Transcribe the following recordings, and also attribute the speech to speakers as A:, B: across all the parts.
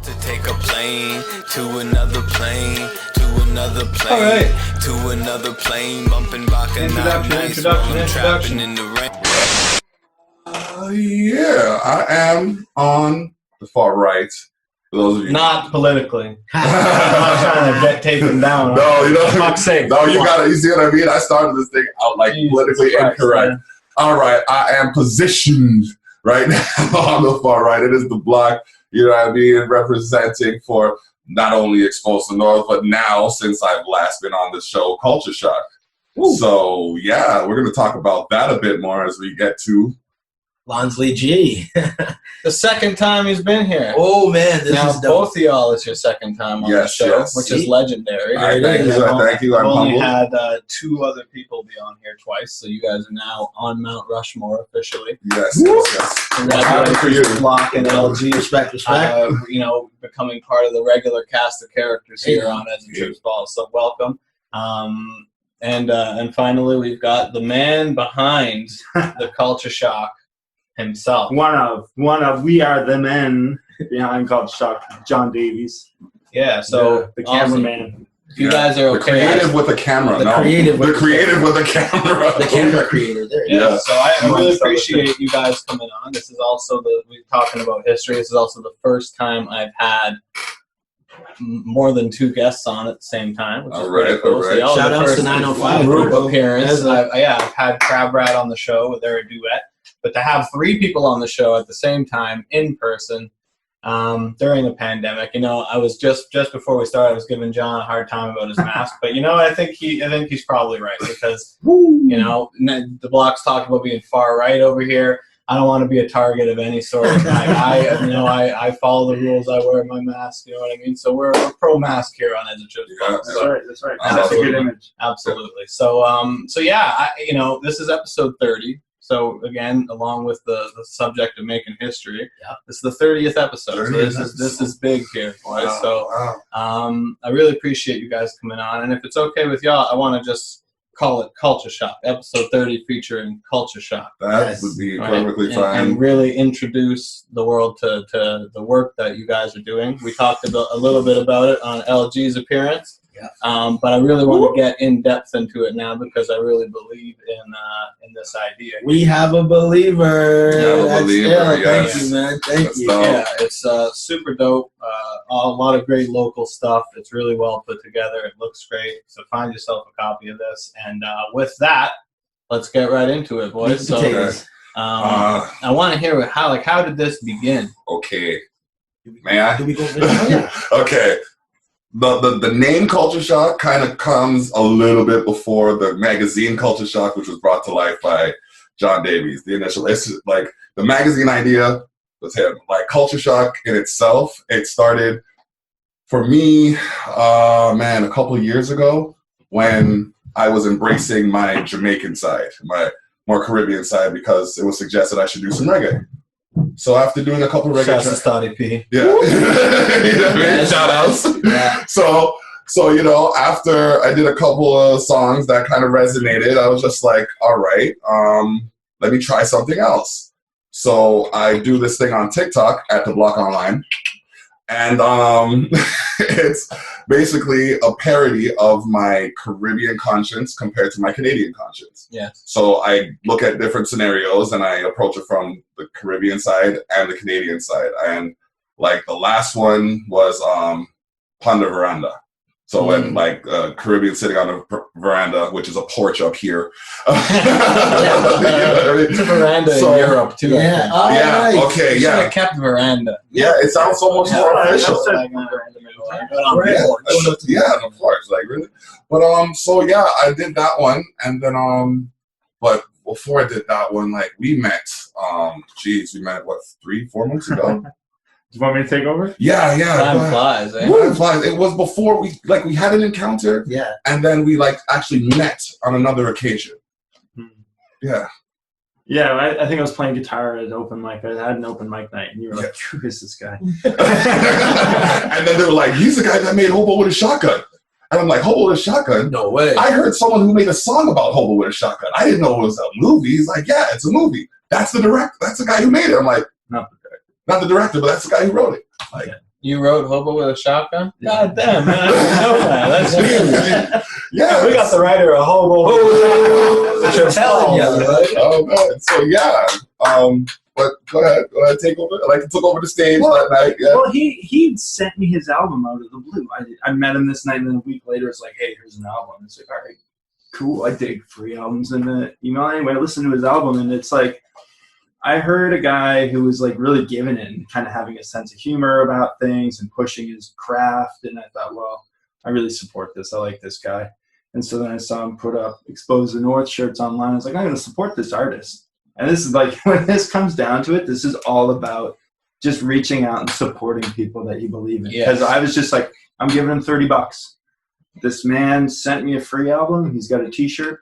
A: To take a plane to another plane, to another plane,
B: right.
A: to another plane, bumping bacchanal nights while I'm trapping in the rain.
C: Yeah, I am on the far right. For those of you
B: Not politically. I'm not trying to take him down.
C: No, you know,
B: for fuck's sake.
C: no, you gotta. You see what I mean? I started this thing out like
B: Jesus
C: politically
B: Christ,
C: incorrect.
B: man.
C: All right, I am positioned right now on the far right. It is the block. You know what I mean? Representing for not only Exposed to North, but now since I've last been on the show, Culture Shock.
D: Ooh.
C: So yeah, we're gonna talk about that a bit more as we get to.
D: Lonsley G.
B: The second time he's been here.
D: Oh man, this
B: Now
D: is dope.
B: both of y'all, it's your second time on
C: Yes,
B: the show,
C: yes.
B: which is legendary.
C: All right, thank you, thank you.
B: I've
C: I'm
B: only
C: humbled.
B: had two other people be on here twice, so you guys are now on Mount Rushmore officially.
C: Yes, yes, yes.
B: Congratulations
C: Happy for you.
B: to Block and LG.
D: Respect.
B: You know, becoming part of the regular cast of characters here on Ezza
C: Yeah.
B: Trips Balls. So welcome. And finally, we've got the man behind the Culture Shock himself.
E: One of we are the men behind Culture Shock, John Davies.
B: Yeah. So
E: the
B: awesome.
E: cameraman.
B: If you guys are
C: The
B: okay.
C: creative with the camera.
D: The
C: no.
D: creative with
C: the
D: the
C: creative with the camera.
D: The camera creator. There you
B: Yeah,
C: Yeah.
B: so I really appreciate you guys coming on. This is also we're talking about history. This is also the first time I've had more than two guests on at the same time, which is
C: All
B: pretty
C: right,
B: cool.
C: all
B: So
C: right.
B: y'all are
D: Shout
B: the
D: outs to
B: first
D: 905
B: group
D: bro.
B: appearance.
D: Ezza.
B: I've had Crab Rat on the show with their duet, but to have three people on the show at the same time in person during the pandemic, you know, I was just before we started, I was giving John a hard time about his mask, but you know, I think he's probably right because you know the block's talking about being far right over here. I don't want to be a target of any sort. I follow the rules. I wear my mask. You know what I mean. So we're pro-mask here on Ezza Trips.
C: Yeah.
E: That's right. That's a good image.
B: Absolutely. So yeah, this is episode 30. So again, along with the subject of making history, this is the 30th episode. So this is big here, boys.
C: Wow.
B: So I really appreciate you guys coming on. And if it's okay with y'all, I want to just call it Culture Shock, episode 30 featuring Culture Shock.
C: That would be perfectly
B: And
C: fine.
B: really introduce the world to the work that you guys are doing. We talked a little bit about it on LG's appearance.
D: Yeah.
B: But I really want to get in depth into it now because I really believe in this idea.
D: We have a believer.
C: We have a
D: That's
C: believer,
D: ill.
C: yes.
D: Thank you, man. Thank
C: That's
D: you.
C: dope.
B: Yeah, it's super dope. A lot of great local stuff. It's really well put together. It looks great. So find yourself a copy of this. And with that, let's get right into it, boys. So
D: Potatoes.
B: I want to hear how did this begin?
C: Okay. May I?
D: Do we go? Oh, yeah.
C: Okay. The name Culture Shock kind of comes a little bit before the magazine Culture Shock, which was brought to life by John Davies. The initial, it's like the magazine idea was him. Like Culture Shock in itself, it started for me, a couple of years ago when I was embracing my Jamaican side, my more Caribbean side, because it was suggested I should do some reggae. So after doing a couple of reggae
B: Shouts to
C: tracks,
B: Stoddy P.
C: yeah, you know what I mean? Shout outs.
D: Yeah.
C: So you know, after I did a couple of songs that kind of resonated, I was just like, all right, let me try something else. So I do this thing on TikTok at The Block Online, and it's basically a parody of my Caribbean conscience compared to my Canadian conscience.
B: Yes.
C: So I look at different scenarios and I approach it from the Caribbean side and the Canadian side. And like the last one was Ponder Veranda. So when like Caribbean sitting on a veranda, which is a porch up here. You know what I mean?
B: It's a veranda
C: So-
B: in Europe too.
D: Yeah.
B: I think.
C: Yeah,
D: Nice.
C: okay,
B: You should
C: yeah.
B: have kept veranda.
C: Yeah, it sounds so much more official. Yeah, of course, like really. But so yeah, I did that one, and then but before I did that one, like we met. We met what 3-4 months ago.
E: Do you want me to take over?
C: Yeah.
B: Time flies, eh?
C: Time flies. It was before we had an encounter,
D: Yeah.
C: and then we actually met on another occasion. Yeah.
E: Yeah, I think I was playing guitar at an open mic. I had an open mic night, and you were like, "Who is this guy?"
C: And then they were like, "He's the guy that made Hobo with a Shotgun," and I'm like, "Hobo with a Shotgun."
D: No way.
C: I heard someone who made a song about Hobo with a Shotgun. I didn't know it was a movie. He's like, yeah, it's a movie. That's the director. That's the guy who made it. I'm like,
E: Not the director.
C: not the director, but that's the guy who wrote it. Like,
B: You wrote Hobo with a Shotgun?
E: Yeah.
B: God damn, man. I didn't know that. That's huge.
C: Yeah,
E: We got the writer of Hobo.
B: I'm telling you, right?
C: Oh man. So yeah. But go ahead, take over. I took over the stage that night. Yeah.
E: Well, he sent me his album out of the blue. I met him this night, and then a week later, it's like, hey, here's an album. It's like, all right, cool. I dig free albums in the email. Anyway, I listened to his album, and it's like, I heard a guy who was like really giving it and kind of having a sense of humor about things and pushing his craft. And I thought, well, I really support this. I like this guy. And so then I saw him put up Expose the North shirts online. I was like, I'm going to support this artist. And this is like, when this comes down to it, this is all about just reaching out and supporting people that you believe in. Because I was just like, I'm giving him $30. This man sent me a free album. He's got a t-shirt.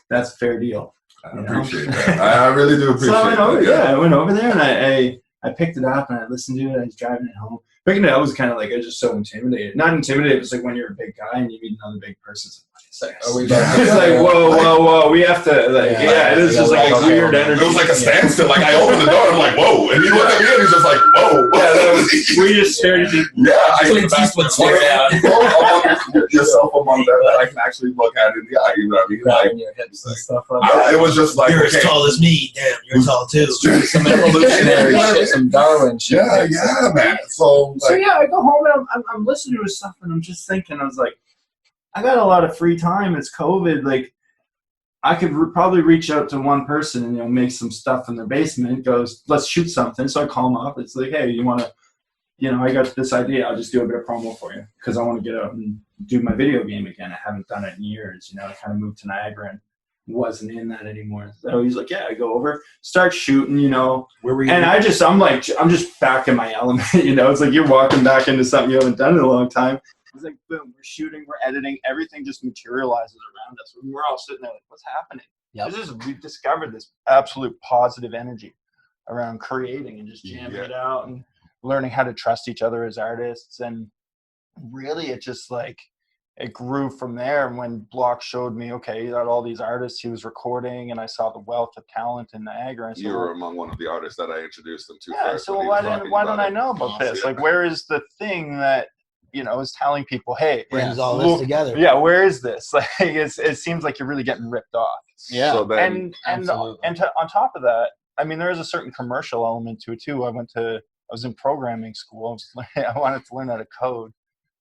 E: That's a fair deal.
C: I appreciate that. I really do appreciate
E: So I went over,
C: that.
E: I went over there and I picked it up and I listened to it. I was driving it home. Picking it up was kind of like, I was just so intimidated. Not intimidated, it's like when you're a big guy and you meet another big person. It's like, it's like whoa, we have to, like, it is just like a weird energy.
C: It was like a standstill. Like I opened the door, I'm like, whoa, and he looked at me and he's just like, whoa.
E: We just stared at each other.
C: Clint Eastwood stared out. Yourself among them that I can actually look at in the eye. You know what I mean?
B: Grabbing your hips and stuff like that.
C: It was just like,
D: You're as tall as me. Damn, you're tall too.
B: Some evolutionary shit, some Darwin shit.
C: Yeah, man. So
E: yeah, I go home and I'm listening to his stuff and I'm just thinking, I was like, I got a lot of free time. It's COVID. Like, I could probably reach out to one person and make some stuff in their basement. Goes, let's shoot something. So I call him up. It's like, hey, you want to? I got this idea. I'll just do a bit of promo for you because I want to get out and do my video game again. I haven't done it in years. I kind of moved to Niagara and wasn't in that anymore. So he's like, yeah, I go over, start shooting.
D: Where were you?
E: And I'm just back in my element. It's like you're walking back into something you haven't done in a long time. It's like, boom, we're shooting, we're editing, everything just materializes around us. We're all sitting there like, what's happening?
D: Yep.
E: We've discovered this absolute positive energy around creating and just jamming it out and learning how to trust each other as artists. And really, it just it grew from there. And when Block showed me, okay, he had all these artists he was recording, and I saw the wealth of talent in Niagara. And so,
C: you were among one of the artists that I introduced them to.
E: Yeah,
C: first
E: so
C: when he
E: why
C: was
E: don't
C: talking
E: I
C: about
E: know about this?
C: Yeah.
E: Like, where is the thing that is telling people, hey,
D: brings all this together?
E: Yeah, where is this? Like, it seems like you're really getting ripped off.
B: Yeah,
C: so then,
E: on top of that, I mean, there is a certain commercial element to it too. I was in programming school. I wanted to learn how to code,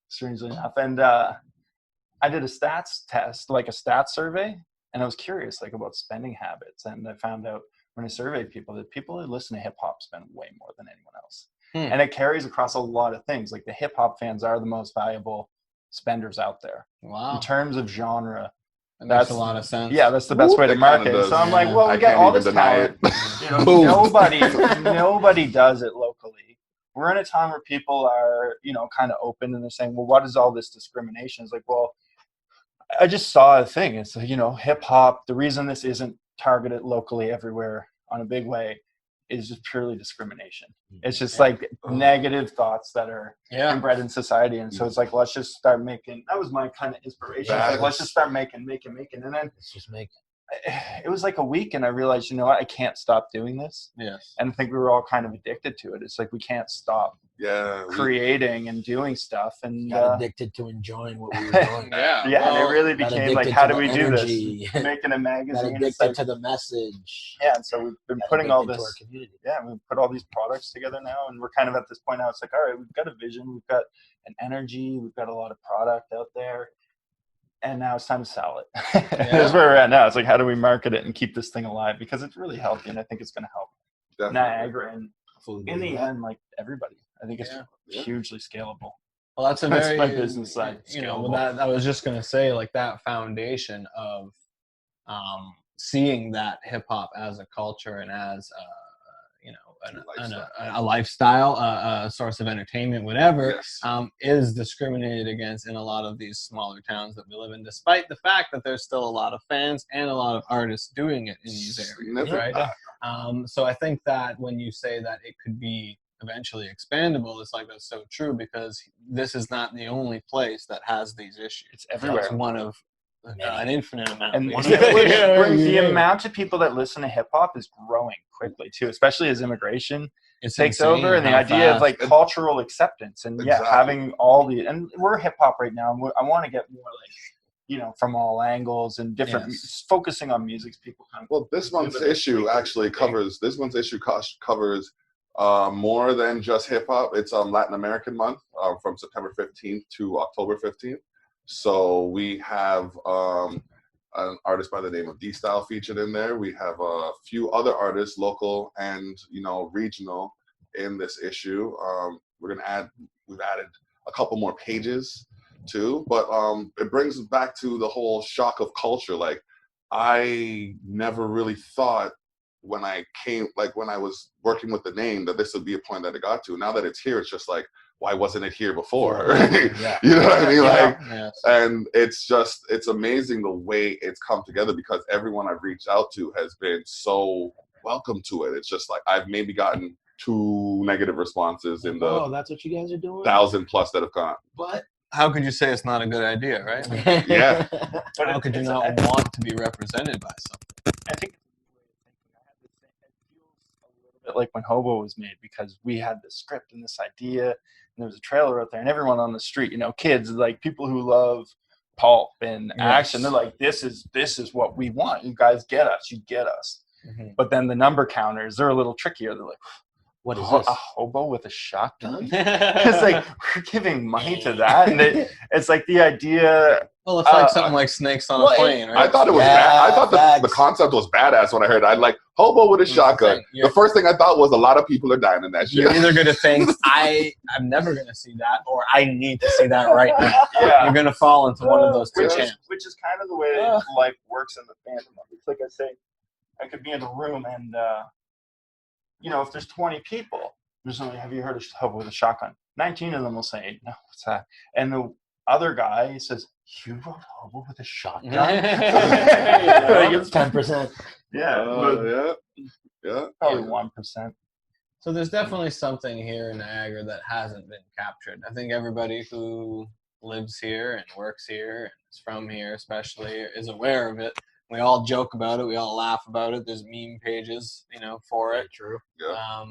E: strangely enough, and I did a stats test, like a stats survey, and I was curious, about spending habits, and I found out when I surveyed people that people who listen to hip hop spend way more than anyone else. And it carries across a lot of things. Like the hip hop fans are the most valuable spenders out there.
B: Wow.
E: In terms of genre.
B: That makes a lot of sense.
E: Yeah, that's the best way to market it. So I'm like, well, we got all this talent. Nobody does it locally. We're in a time where people are, kind of open and they're saying, well, what is all this discrimination? It's like, well, I just saw a thing. It's, hip hop, the reason this isn't targeted locally everywhere on a big way is just purely discrimination. It's just negative thoughts that are inbred in society. And so it's like, let's just start making, that was my kind of inspiration. Let's just start making. And then
D: Let's just make it.
E: It was like a week and I realized, what, I can't stop doing this.
B: Yes.
E: And I think we were all kind of addicted to it. It's like, we can't stop creating and doing stuff. And
D: got addicted to enjoying what we were doing.
E: And it really became like, how do we do this? Making a magazine.
D: Got addicted to the message.
E: Yeah, and so we've been putting all this.
D: To our community.
E: Yeah, we put all these products together now, and we're kind of at this point now. It's like, all right, we've got a vision, we've got an energy, we've got a lot of product out there, and now it's time to sell it. That's where we're at now. It's like, how do we market it and keep this thing alive? Because it's really healthy, and I think it's going to help Niagara and in the end, like everybody. I think it's hugely scalable.
B: Well, that's
E: my business side.
B: I was just gonna say, that foundation of seeing that hip hop as a culture and as a lifestyle, a source of entertainment, whatever, is discriminated against in a lot of these smaller towns that we live in, despite the fact that there's still a lot of fans and a lot of artists doing it in these areas, right? So I think that when you say that it could be eventually expandable, it's like, that's so true, because this is not the only place that has these issues.
E: It's everywhere.
B: It's one of
F: an infinite amount.
E: And
F: basically.
E: the amount of people that listen to hip hop is growing quickly too, especially as immigration takes over, and the idea of like cultural acceptance and having all the, and we're hip hop right now. And I want to get more like, from all angles and different, focusing on music. People kind of.
C: Well, this month's issue actually covers. This month's issue covers more than just hip hop. It's Latin American month from September 15th to October 15th. So we have an artist by the name of D-Style featured in there. We have a few other artists, local and regional, in this issue. We've added a couple more pages too, but it brings us back to the whole shock of culture. Like, I never really thought when I was working with the name that this would be a point that it got to. Now that it's here, it's just like, why wasn't it here before?
F: Yeah.
C: You know what I mean? And it's amazing the way it's come together, because everyone I've reached out to has been so welcome to it. It's just like, I've maybe gotten 2 negative responses in the
D: that's what you guys are doing?
C: 1,000+ that have gone.
F: But how could you say it's not a good idea, right?
C: Yeah.
F: But how could you not want to be represented by something?
E: I think it feels a little bit like when Hobo was made, because we had this script and this idea, and there was a trailer out there, and everyone on the street, kids, like people who love pulp and action, they're like, this is what we want. You guys get us. You get us. Mm-hmm. But then the number counters, they're a little trickier. They're like, what is this? A hobo with a shotgun? It's like, we're giving money to that, and it's like the idea.
F: Well, it's like something like Snakes on a Plane, right?
C: I thought it was bad. I thought the concept was badass when I heard it. I'd like, hobo with a shotgun. The first thing I thought was a lot of people are dying in that shit.
F: You're either going to think, I'm never going to see that, or I need to see that right now.
E: Yeah.
F: You're going to fall into one of those two camps.
E: Which is kind of the way life works in the fandom. It's like I say, I could be in a room and, if there's 20 people, there's only, have you heard of hobo with a shotgun? 19 of them will say, no, what's that? And the other guy says, you wrote hobo with a shotgun?
D: It's 10%.
C: Yeah.
E: Probably 1%.
F: So there's definitely something here in Niagara that hasn't been captured. I think everybody who lives here and works here and is from here especially is aware of it. We all joke about it. We all laugh about it. There's meme pages, for it.
D: True.
C: Yeah.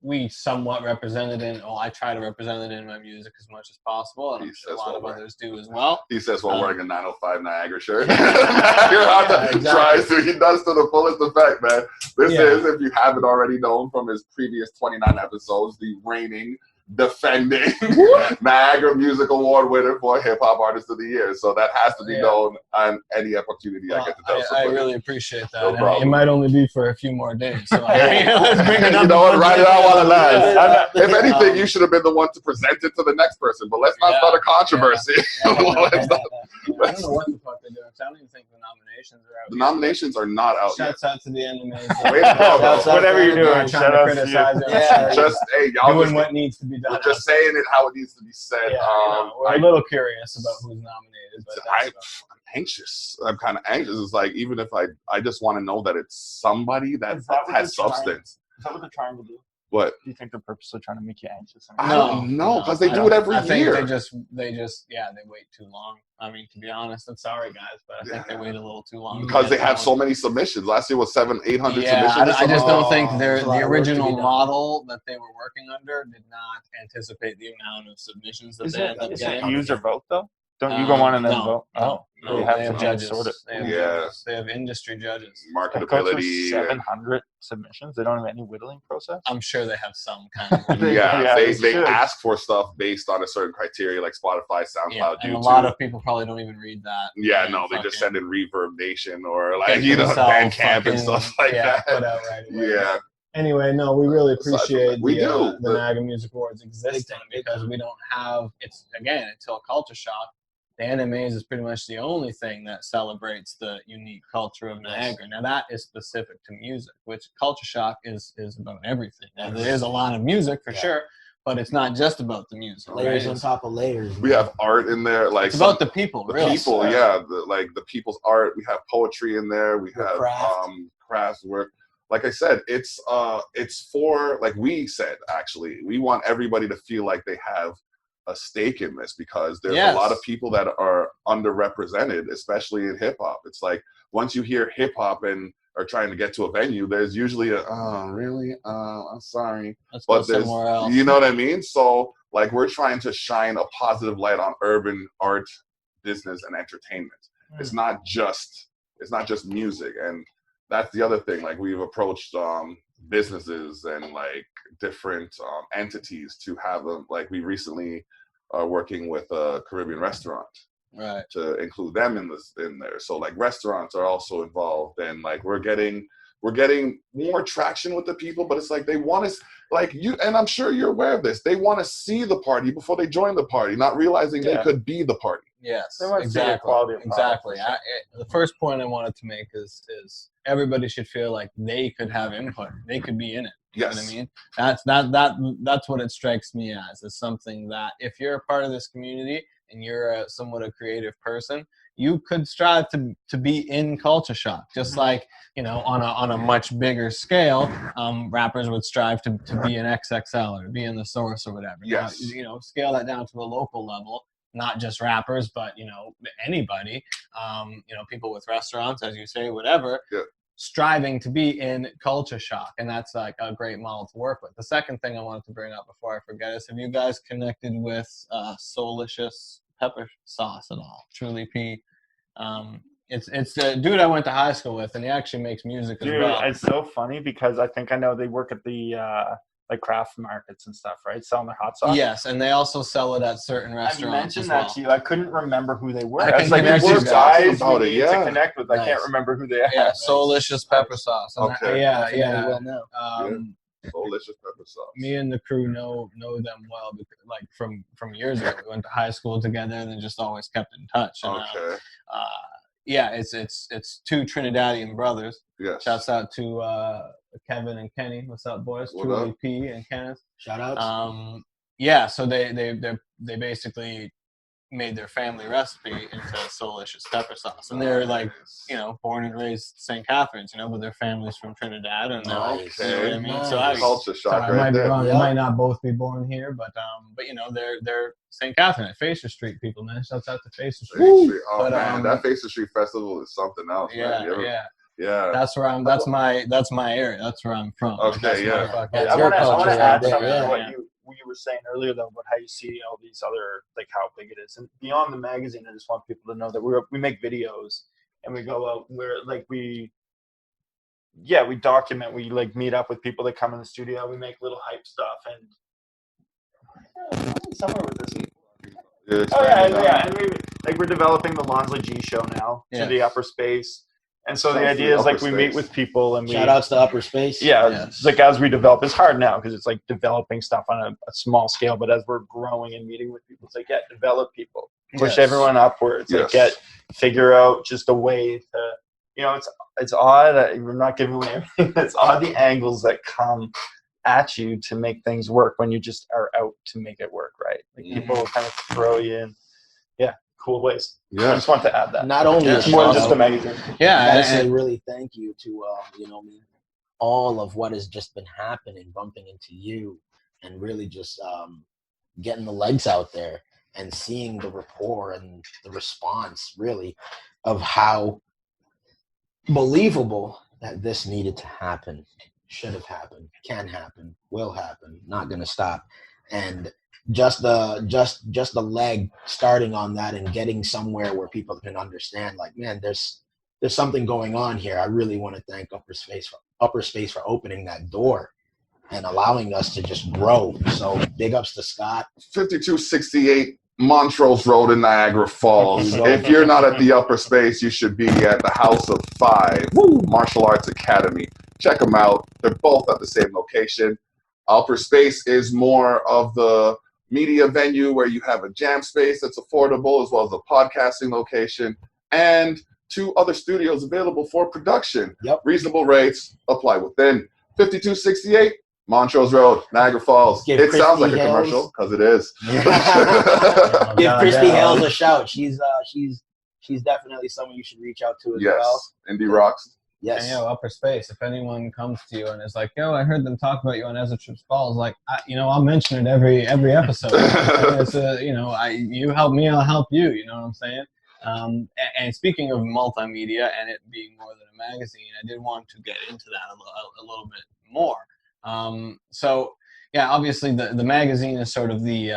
F: We somewhat represent it in. I try to represent it in my music as much as possible, and I'm sure a lot of others do as well.
C: He says while wearing a 905 Niagara shirt. He does to the fullest effect, man. This is, if you haven't already known from his previous 29 episodes, the reigning, defending Niagara Music Award winner for Hip Hop Artist of the Year. So that has to be known on any opportunity I get to tell
F: I really appreciate that.
C: No
F: it might only be for a few more days. So let's bring it up.
C: You know what? Write it out while it lasts. If anything, you should have been the one to present it to the next person. But let's not start a controversy.
F: I don't know what the fuck they're doing. I don't even think the nominations are out.
C: The nominations are not out yet.
F: Shouts out to the enemies.
E: Whatever you're doing, shout out to you.
C: Just, hey, y'all
F: doing what needs to be done.
C: Just saying it how it needs to be said.
F: We're a little curious about who's nominated. But
C: I'm anxious. I'm kind of anxious. It's like, even if I just want to know that it's somebody that has substance.
E: Is that what they're trying to do?
C: What?
E: Do you think they're purposely trying to make you anxious?
C: I don't know, because they do it every year.
F: They just they wait too long. I mean, to be honest, I'm sorry, guys, but I think they wait a little too long.
C: Because they have so many submissions. Last year was 700-800 submissions.
F: I just don't think the original model that they were working under did not anticipate the amount of submissions that they ended up getting.
E: User vote, though? Don't you go on and then vote?
F: No,
E: they
F: have judges. They have industry judges.
C: Marketability.
E: 700 submissions. They don't have any whittling process.
F: I'm sure they have some kind of.
C: They ask for stuff based on a certain criteria, like Spotify, SoundCloud,
F: and
C: YouTube.
F: a lot of people probably don't even read that.
C: Yeah, no, they just send in Reverb Nation or like Bandcamp and stuff like that.
F: Put out right away.
C: Yeah.
D: Anyway, no, we really appreciate the
F: Niagara Music Awards existing, because we don't have until Culture Shock. The NMAs is pretty much the only thing that celebrates the unique culture of Niagara. Now that is specific to music, which Culture Shock is about everything. Now, there is a lot of music for sure, but it's not just about the music.
D: Layers on top of layers.
C: We have art in there, like
F: it's about the people.
C: The people's art. We have poetry in there. We have crafts work. Like I said, it's for, like we said, actually, we want everybody to feel like they have a stake in this, because there's
F: Yes.
C: a lot of people that are underrepresented, especially in hip hop. It's like once you hear hip hop and are trying to get to a venue, there's usually a oh really I'm sorry,
F: Let's go
C: but there's
F: somewhere else.
C: you know what I mean. So like we're trying to shine a positive light on urban art, business, and entertainment. It's not just music, and that's the other thing. Like we've approached businesses and like different entities to have them. Like we recently are working with a Caribbean restaurant,
F: Right.
C: to include them in there. So like restaurants are also involved, and like we're getting more traction with the people. But it's like they want to, like you, and I'm sure you're aware of this, they want to see the party before they join the party, not realizing they could be the party.
F: Yes,
G: They want to see the
F: exactly.
G: quality of
F: Exactly.
G: product.
F: The first point I wanted to make is everybody should feel like they could have input. They could be in it. You know what I mean? That's what it strikes me as. Is something that if you're a part of this community and you're somewhat a creative person, you could strive to be in Culture Shock. Just like, you know, on a much bigger scale, rappers would strive to be an XXL or be in the Source or whatever.
C: Yes.
F: Now, you know, scale that down to a local level. Not just rappers, but, you know, anybody, you know, people with restaurants, as you say, whatever, striving to be in Culture Shock. And that's like a great model to work with. The second thing I wanted to bring up before I forget is, have you guys connected with Soulicious Pepper Sauce at all? Truly P. It's a dude I went to high school with, and he actually makes music as well.
G: It's so funny because I think I know they work at the like craft markets and stuff, right? Selling their hot sauce.
F: Yes, and they also sell it at certain
G: I
F: restaurants.
G: mentioned
F: as
G: that
F: well.
G: to you. I couldn't remember who they were.
F: I
G: I
F: can
G: was like,
F: connect
G: we're
F: you
G: guys
C: about
G: we
C: it,
G: need
C: yeah.
G: to connect with. I can't remember who they are.
F: Yeah, Soulicious Pepper Sauce. And
C: Okay.
F: Yeah.
D: Well, no.
C: Soulicious Pepper Sauce.
F: Me and the crew know them well, because, like from years ago. We went to high school together, and then just always kept in touch. And,
C: Okay.
F: yeah, it's two Trinidadian brothers.
C: Yes.
F: Shouts out to Kevin and Kenny. What's up, boys?
C: What
F: Truly
C: up?
F: P and Kenneth.
D: Shout out.
F: Yeah, so they basically made their family recipe into Soulicious Pepper Sauce, and they're like, you know, born and raised St. Catharines, you know, but their family's from Trinidad, and
D: Nice.
F: you know what I mean. So
D: Nice.
C: Culture
F: so
C: Shock
F: I
C: right
F: might be
C: there.
F: wrong. They
D: Yeah.
F: might not both be born here, but you know, they're St. Catherine at Facer Street people, man. Shouts out to Facer Street.
C: Oh
F: But,
C: man, that Facer Street Festival is something else, man. You ever- yeah.
F: That's where I'm. That's my area. That's where I'm from.
C: Okay,
F: That's my
C: yeah.
F: fucking-
D: That's
G: I
D: your
G: want to
D: culture
G: add
D: right there,
G: something
D: yeah.
G: to what you were saying earlier, though, about how you see all these other, like how big it is. And beyond the magazine, I just want people to know that we make videos and we go out where like we document, we like meet up with people that come in the studio, we make little hype stuff, and somewhere with this. And we're developing the Lonsley G show now to the upper space. And so the idea is like we meet with people and we
D: Shout outs to Upper Space.
G: Yeah, it's like as we develop, it's hard now because it's like developing stuff on a small scale. But as we're growing and meeting with people, it's like develop people, push everyone upwards, like figure out just a way to, you know, it's odd that we're not giving away everything. It's odd the angles that come at you to make things work when you just are out to make it work, right? Like people kind of throw you in, cool ways.
C: Yeah.
G: I just want to add that.
D: Not only
G: It's more than just a magazine.
F: Yeah,
D: I gotta
F: and-
D: say really thank you to you know, all of what has just been happening, bumping into you, and really just getting the legs out there and seeing the rapport and the response, really, of how believable that this needed to happen, should have happened, can happen, will happen, not gonna stop, and just the leg starting on that and getting somewhere where people can understand, like, man, there's something going on here. I really want to thank Upper Space for opening that door and allowing us to just grow. So big ups to Scott.
C: 5268 Montrose Road in Niagara Falls. If you're not at the Upper Space, you should be at the House of Five Martial Arts Academy. Check them out. They're both at the same location. Upper Space is more of the media venue where you have a jam space that's affordable, as well as a podcasting location, and 2 other studios available for production.
D: Yep.
C: Reasonable rates apply within. 5268 Montrose Road, Niagara Falls.
D: Give
C: It sounds like
D: Christy
C: a
D: Hales-
C: commercial because it is.
D: Give Christy Hales a shout. She's definitely someone you should reach out to as well.
C: Yes, Indie Rocks.
D: Yes.
F: And, Upper Space, if anyone comes to you and is like, yo, I heard them talk about you on Ezza Trips Balls, like, I'll mention it every episode. It's you help me, I'll help you, you know what I'm saying? And speaking of multimedia and it being more than a magazine, I did want to get into that a little bit more. Obviously the magazine is sort of the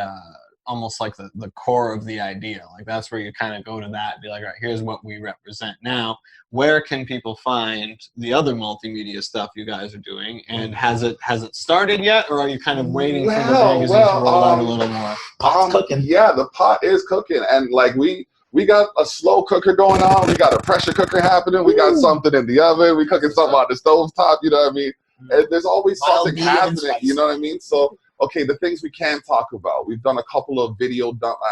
F: almost like the core of the idea. Like that's where you kind of go to that and be like, all right, here's what we represent. Now, where can people find the other multimedia stuff you guys are doing? And has it started yet, or are you kind of waiting for the magazine to roll out a little more?
D: Pot's cooking.
C: Yeah, the pot is cooking, and like we got a slow cooker going on. We got a pressure cooker happening. We got something in the oven. We cooking something on the stove top. You know what I mean? And there's always something happening. You know what I mean? So. Okay, the things we can talk about. We've done a couple of video dumps,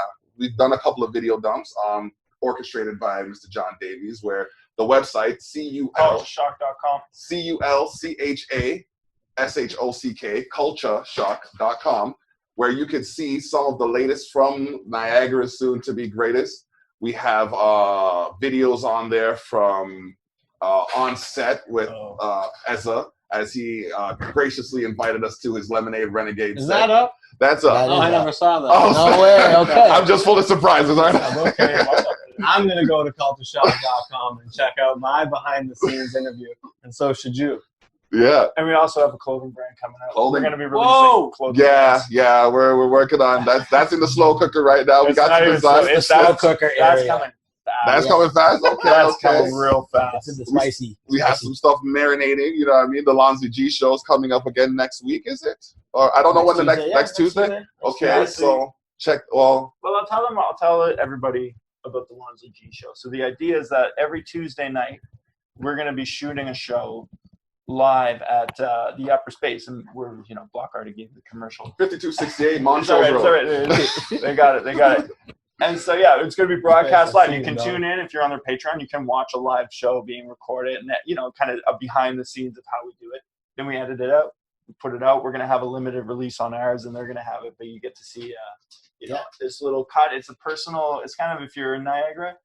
C: orchestrated by Mr. John Davies, where the website
G: culchashock.com,
C: CULCHASHOCK, culchashock.com, where you can see some of the latest from Niagara's soon-to-be greatest. We have videos on there from on set with Ezza, as he graciously invited us to his Lemonade Renegade set.
F: Is that up?
C: That's up.
F: I never saw that.
C: Oh,
D: no way. Okay.
C: I'm just full of surprises, aren't I?
F: Okay. I'm going to go to culchashock.com and check out my behind-the-scenes interview, and so should you.
C: Yeah.
G: And we also have a clothing brand coming out.
C: Clothing?
G: We're going to be releasing clothing brands.
C: Yeah, we're working on that's in the slow cooker right now. We got some design.
D: It's slow cooker
G: That's
D: area.
G: coming.
C: That's coming fast? Okay,
G: That's
C: okay.
G: coming real fast.
D: It's in the spicy.
C: We have some stuff marinating, you know what I mean? The Lonzy G show is coming up again next week, is it? Or I don't know when the next Tuesday? Okay, so check.
G: Well, I'll tell everybody about the Lonzy G show. So the idea is that every Tuesday night, we're going to be shooting a show live at the Upper Space, and we're, Block already gave the commercial.
C: 5268 Montrose Road.
G: They got it. And so, it's going to be broadcast live. You can tune in if you're on their Patreon. You can watch a live show being recorded and, kind of a behind the scenes of how we do it. Then we edit it out, we put it out. We're going to have a limited release on ours, and they're going to have it, but you get to see, this little cut. It's a personal, it's kind of, if you're in Niagara,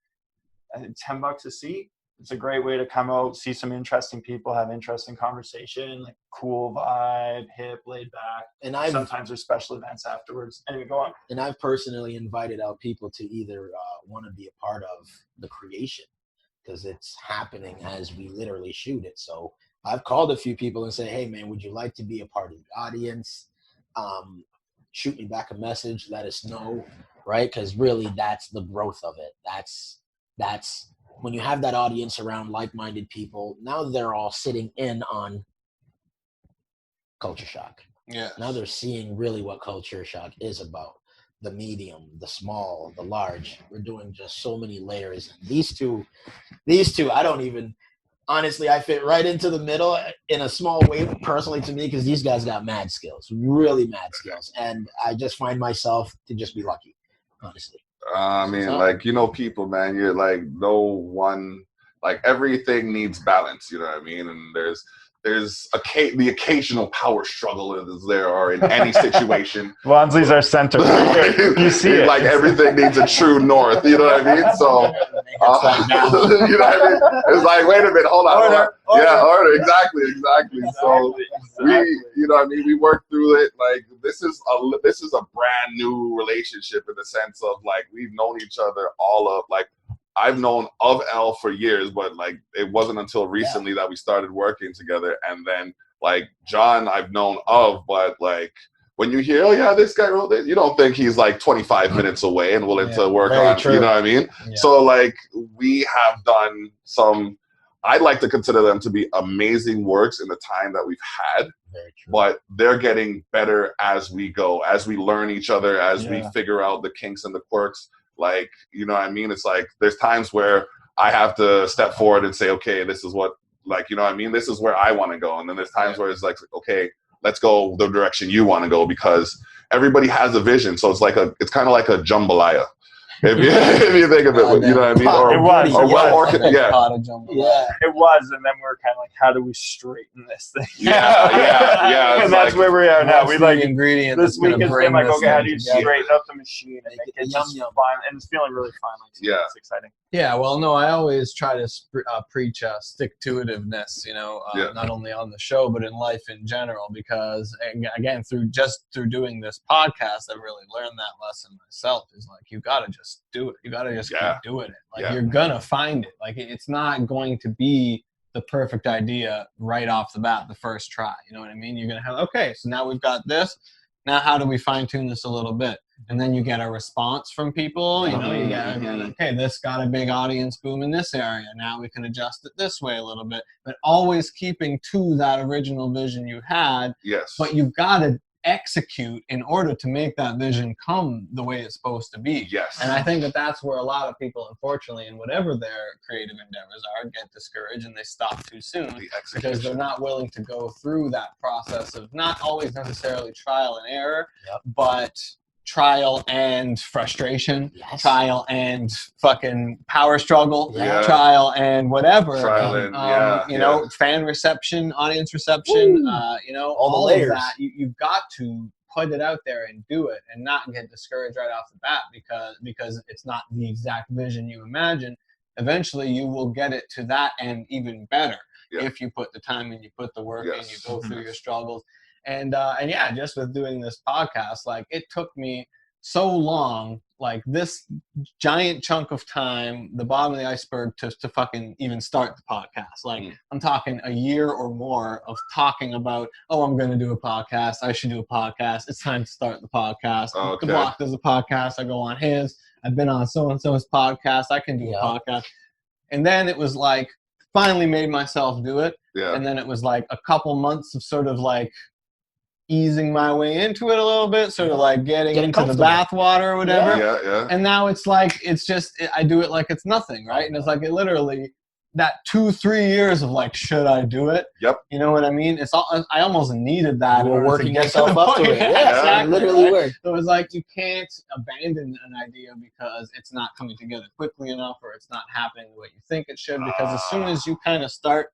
G: I think $10 a seat. It's a great way to come out, see some interesting people, have interesting conversation, like cool vibe, hip, laid back. And sometimes there's special events afterwards. Anyway, go on.
D: And I've personally invited out people to either want to be a part of the creation, because it's happening as we literally shoot it. So I've called a few people and said, hey, man, would you like to be a part of the audience? Shoot me back a message. Let us know, right? Because really that's the growth of it. That's when you have that audience around like-minded people, now they're all sitting in on Culture Shock.
F: Yeah.
D: Now they're seeing really what Culture Shock is about. The medium, the small, the large. We're doing just so many layers. These two, I don't even, honestly, I fit right into the middle in a small way, personally to me, because these guys got mad skills, really mad skills. And I just find myself to just be lucky, honestly.
C: I mean, people, man, you're like no one, like everything needs balance, you know what I mean? And there's the occasional power struggle is there or in any situation.
G: Lonsley's our center. You see it.
C: Like everything needs a true north, you know what I mean? So, you know what I mean? It's like, wait a minute, hold on.
F: Order.
C: Yeah, order, exactly. So we, you know what I mean? We work through it. Like this is a brand new relationship in the sense of like we've known each other all of like. I've known of Elle for years, but like it wasn't until recently that we started working together. And then like John, I've known of, but like when you hear, oh yeah, this guy wrote it, you don't think he's like 25 minutes away and willing to work on, you know what I mean? Yeah. So like we have done some, I'd like to consider them to be amazing works in the time that we've had, but they're getting better as we go, as we learn each other, as we figure out the kinks and the quirks. Like, you know what I mean? It's like there's times where I have to step forward and say, okay, this is what, like, you know what I mean? This is where I want to go. And then there's times where it's like, okay, let's go the direction you want to go, because everybody has a vision. So it's like it's kind of like a jambalaya. If you think of it, you know what I mean? Or
G: it was, and then we're kind of like, how do we straighten this thing?
C: Yeah.
G: And that's where we are now. We like
F: ingredient.
G: This week has been like, okay, how do you straighten up the machine and make it just fine? And it's feeling really fine. Like, it's exciting.
F: Yeah, well, no, I always try to preach stick-to-itiveness, not only on the show but in life in general. Because again, through doing this podcast, I really learned that lesson myself. Is like you gotta just do it. You gotta just keep doing it. Like you're gonna find it. Like it's not going to be the perfect idea right off the bat, the first try. You know what I mean? You're gonna have okay, so now we've got this. Now, how do we fine-tune this a little bit? And then you get a response from people. You get, okay, this got a big audience boom in this area. Now we can adjust it this way a little bit. But always keeping to that original vision you had.
C: Yes.
F: But you've got to execute in order to make that vision come the way it's supposed to be.
C: Yes.
F: And I think that that's where a lot of people, unfortunately, in whatever their creative endeavors are, get discouraged and they stop too soon because they're not willing to go through that process of not always necessarily trial and error, but trial and frustration, trial and fucking power struggle, trial and whatever, fan reception, audience reception, all of that. You've got to put it out there and do it and not get discouraged right off the bat because it's not the exact vision you imagine. Eventually you will get it to that and even better if you put the time in, you put the work in, you go through your struggles. And just with doing this podcast, like it took me so long, like this giant chunk of time, the bottom of the iceberg to fucking even start the podcast. Like I'm talking a year or more of talking about, I'm going to do a podcast. I should do a podcast. It's time to start the podcast. The Block does a podcast. I go on his. I've been on so-and-so's podcast. I can do a podcast. And then it was like, finally made myself do it. Yeah. And then it was like a couple months of sort of like easing my way into it a little bit, sort of like getting into the bathwater or whatever. Yeah. And now it's like, I do it like it's nothing, right? And it's like, it literally, that 2-3 years of like, should I do it? Yep. You know what I mean? I almost needed that.
D: You're working yourself up to it.
F: Exactly,
D: literally work.
F: So it was like, you can't abandon an idea because it's not coming together quickly enough or it's not happening the way you think it should. Because as soon as you kind of start,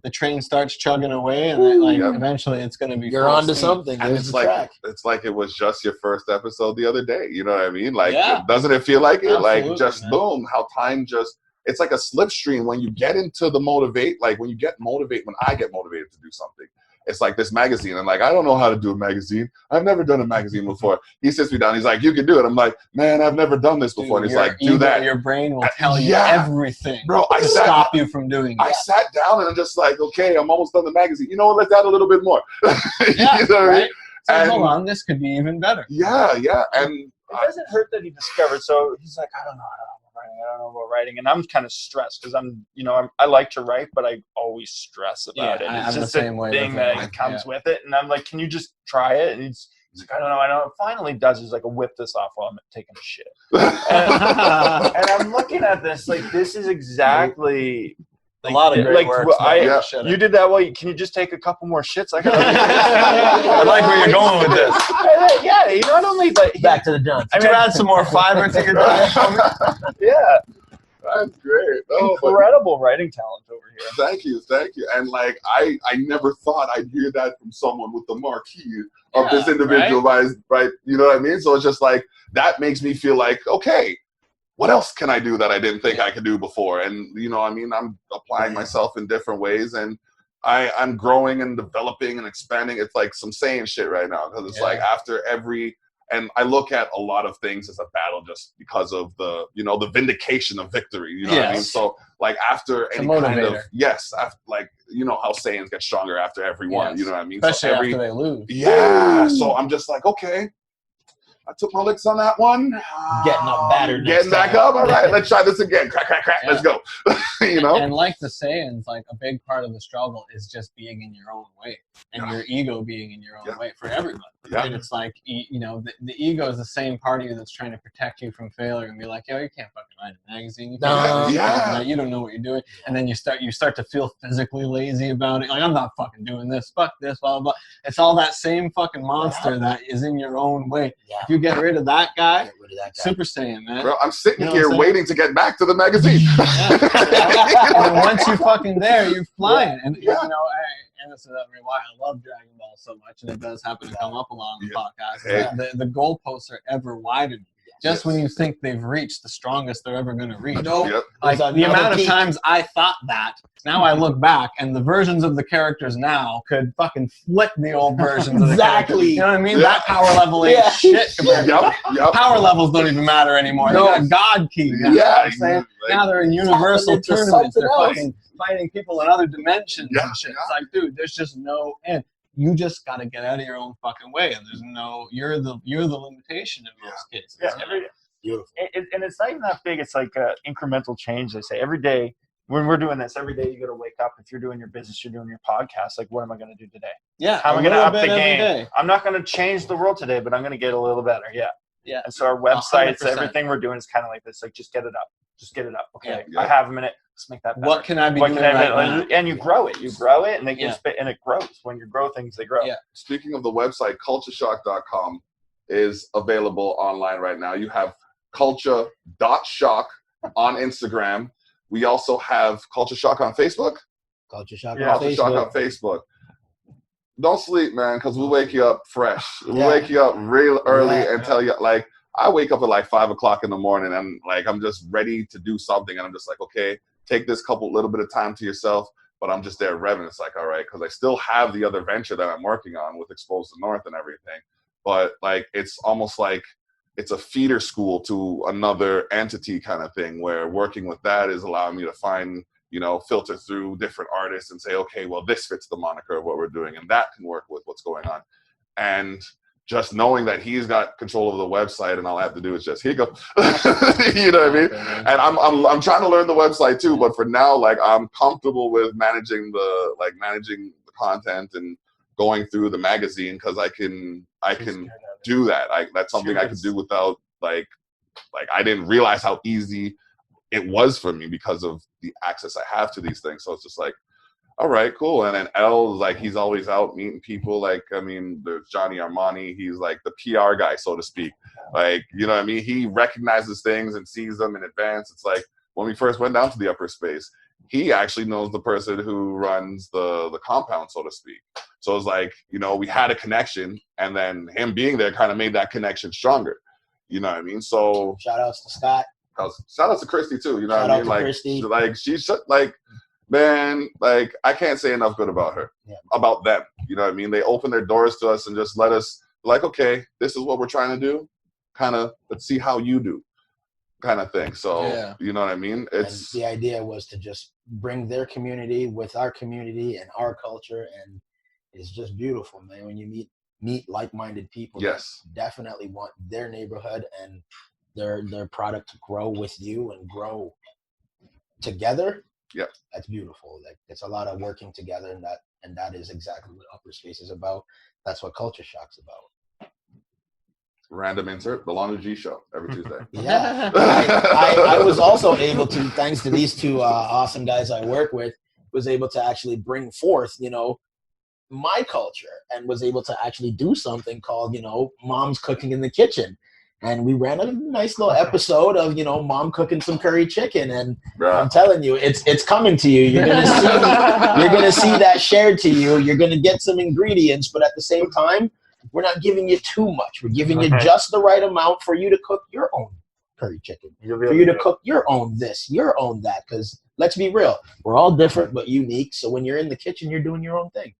F: the train starts chugging away, and eventually it's going to be.
D: You're onto something.
C: And it's like it was just your first episode the other day. You know what I mean? Like, doesn't it feel like it?
F: Absolutely,
C: like, just boom, how time just. It's like a slipstream when you get into the motivate. Like when I get motivated to do something. It's like this magazine. I'm like, I don't know how to do a magazine. I've never done a magazine before. He sits me down. He's like, you can do it. I'm like, man, I've never done this before. And he's like, do that.
F: Your brain will tell you everything to stop you from doing it.
C: I sat down and I'm just like, okay, I'm almost done the magazine. You know what? Let's add a little bit more.
F: Yeah,
C: you know what I mean?
F: So hold on, this could be even better.
C: Yeah. And
G: it doesn't hurt that he discovered. So he's like, I don't know about writing, and I'm kind of stressed because I like to write, but I always stress about it. It's just a thing that comes with it, and I'm like, can you just try it? And he's like, I don't know. Finally does is like, whip this off while I'm taking a shit, and I'm looking at this like, this is exactly.
F: A lot of great work.
G: You did that. Well, can you just take a couple more shits? I
F: like where you're going with this.
G: Yeah, not only
D: back to the dunk.
F: I mean, add some more fiber to your diet.
G: Yeah,
C: that's great.
G: Incredible writing talent over here.
C: Thank you. And like, I never thought I'd hear that from someone with the marquee of this individualized, right? You know what I mean? So it's just like, that makes me feel like, okay, what else can I do that I didn't think I could do before? And, I'm applying myself in different ways, and I'm growing and developing and expanding. It's like some saying shit right now, because it's like after every, and I look at a lot of things as a battle just because of the, the vindication of victory. You know what I mean? So like after any kind of, after, like, how sayings get stronger after every one, you know what I mean?
F: Especially after they lose.
C: Yeah. So I'm just like, okay, I took my licks on that one.
D: Getting up battered.
C: Getting back up. All right, let's try this again. Crack, crack, crack. Let's go.
F: And like the sayings, like a big part of the struggle is just being in your own way, and your ego being in your own way for everybody. Yeah. And it's like, the ego is the same part of you that's trying to protect you from failure and be like, yo, you can't fucking write a magazine. You don't know what you're doing. And then you start to feel physically lazy about it. Like, I'm not fucking doing this. Fuck this. Blah, blah, blah. It's all that same fucking monster that is in your own way. Yeah. If you get rid of that guy, Super Saiyan, man.
C: Bro, I'm sitting here waiting to get back to the magazine.
F: And once you're fucking there, you're flying. And and this is why I love Dragon Ball so much, and it does happen to come up a lot on the podcast. The goalposts are ever widened. just when you think they've reached the strongest they're ever going to reach.
D: Nope.
C: Yep.
F: Like
D: There's
F: the
D: another
F: amount of
D: peak.
F: times I thought that, now I look back and the versions of the characters now could fucking flip the old versions of the characters.
D: Exactly.
F: You know what I mean?
C: Yeah.
F: That power level ain't
D: Yeah.
F: shit compared to
C: Yep.
F: power levels don't even matter anymore.
D: No.
F: They got God key. Now, you know what I'm saying? Now they're in universal
D: into
F: tournaments. They're
D: something else.
F: fucking fighting people in other dimensions
C: Yeah,
F: and shit. It's like, dude, there's just no end. You just got to get out of your own fucking way, and there's no. You're the limitation in most cases.
G: Yeah,
D: Beautiful.
G: and it's not even that big. It's like incremental change. They say every day when we're doing this, every day you got to wake up. If you're doing your business, you're doing your podcast. Like, what am I going to do today?
F: Yeah.
G: How am
F: a
G: I going to
F: little
G: up the
F: bit every
G: game?
F: day.
G: I'm not going to change the world today, but I'm going to get a little better. Yeah.
F: Yeah.
G: And so our websites,
F: 100%.
G: everything we're doing is kind of like this. Like, just get it up. Just get it up. Okay.
C: Yeah.
G: I have a minute. Let's make that better.
F: What can I be
G: What
F: doing
G: can I
F: right now?
G: And you grow it. You grow it, and they
F: Yeah.
G: and it grows. When you grow things, they grow.
F: Yeah.
C: Speaking of the website, cultureshock.com is available online right now. You have culture.shock on Instagram. We also have Culture Shock on Facebook.
D: Culture Shock
G: Yeah,
D: on
C: Culture Shock on
D: Facebook.
C: Facebook. Don't sleep, man, because we'll wake you up fresh. We'll
D: Yeah.
C: wake you up real early
D: Yeah.
C: and tell you, like, I wake up at like 5 o'clock in the morning and like I'm just ready to do something. And I'm just like, okay, take this little bit of time to yourself. But I'm just there revving. It's like, all right, because I still have the other venture that I'm working on with Exposed to North and everything. But like, it's almost like it's a feeder school to another entity kind of thing, where working with that is allowing me to find, you know, filter through different artists and say, okay, well, this fits the moniker of what we're doing, and that can work with what's going on. And just knowing that he's got control of the website, and all I have to do is just, here you go. You know what I mean? And I'm trying to learn the website too, but for now, like, I'm comfortable with managing the content and going through the magazine, because I can do that. That's something I could do without like I didn't realize how easy it was for me because of the access I have to these things. So it's just like, all right, cool. And then L is like, he's always out meeting people. Like, I mean, there's Johnny Armani. He's like the PR guy, so to speak. Like, you know what I mean? He recognizes things and sees them in advance. It's like when we first went down to the upper space, he actually knows the person who runs the compound, so to speak. So it's like, you know, we had a connection, and then him being there kind of made that connection stronger. You know what I mean? So
D: Shout outs to Scott.
C: shout out to Christy too. You know
D: Shout
C: what I
D: out
C: mean?
D: to
C: Like,
D: Christy.
C: like she's like, man, like I can't say enough good about her, about them. You know what I mean? They open their doors to us and just let us, like, okay, this is what we're trying to do. Kind of, let's see how you do, kind of thing. So you know what I mean? It's
D: And the idea was to just bring their community with our community and our culture, and it's just beautiful, man. When you meet like-minded people,
C: yes,
D: that definitely want their neighborhood and their product to grow with you and grow together.
C: Yeah,
D: that's beautiful. Like, it's a lot of working together, and that is exactly what Upper Space is about. That's what Culture Shock's about.
C: random insert, the Lana G Show every Tuesday.
D: Yeah, I was also able to, thanks to these two awesome guys I work with, was able to actually bring forth, you know, my culture, and was able to actually do something called, you know, Mom's Cooking in the Kitchen. And we ran a nice little episode of, you know, Mom cooking some curry chicken, and I'm telling you, it's coming to you. You're gonna see that shared to you. You're gonna get some ingredients, but at the same time, we're not giving you too much. We're giving you just the right amount for you to cook your own curry chicken, for you to cook your own this, your own that. Because let's be real, we're all different but unique. So when you're in the kitchen, you're doing your own thing.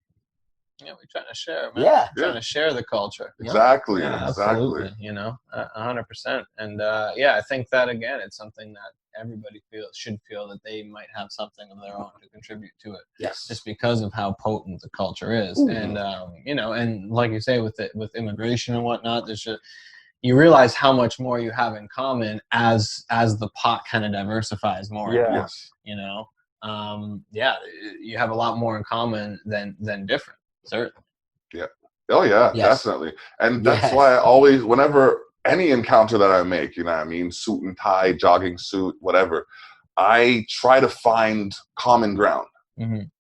F: Yeah, we're trying to share, man.
D: Yeah.
F: We're trying to share the culture.
C: Exactly.
F: Yeah,
C: Exactly.
F: absolutely. You know, 100%. And yeah, I think that again, it's something that everybody should feel that they might have something of their own to contribute to it.
D: Yes.
F: Just because of how potent the culture is.
D: Ooh.
F: And you know, and like you say, with immigration and whatnot, there's just, you realize how much more you have in common as the pot kind of diversifies more.
G: Yeah.
F: And more,
C: Yes.
F: you know, yeah, you have a lot more in common than different. Certainly.
C: Yeah. Oh yeah,
D: Yes.
C: definitely. And that's
D: Yes.
C: why I always, whenever any encounter that I make, you know what I mean, suit and tie, jogging suit, whatever, I try to find common ground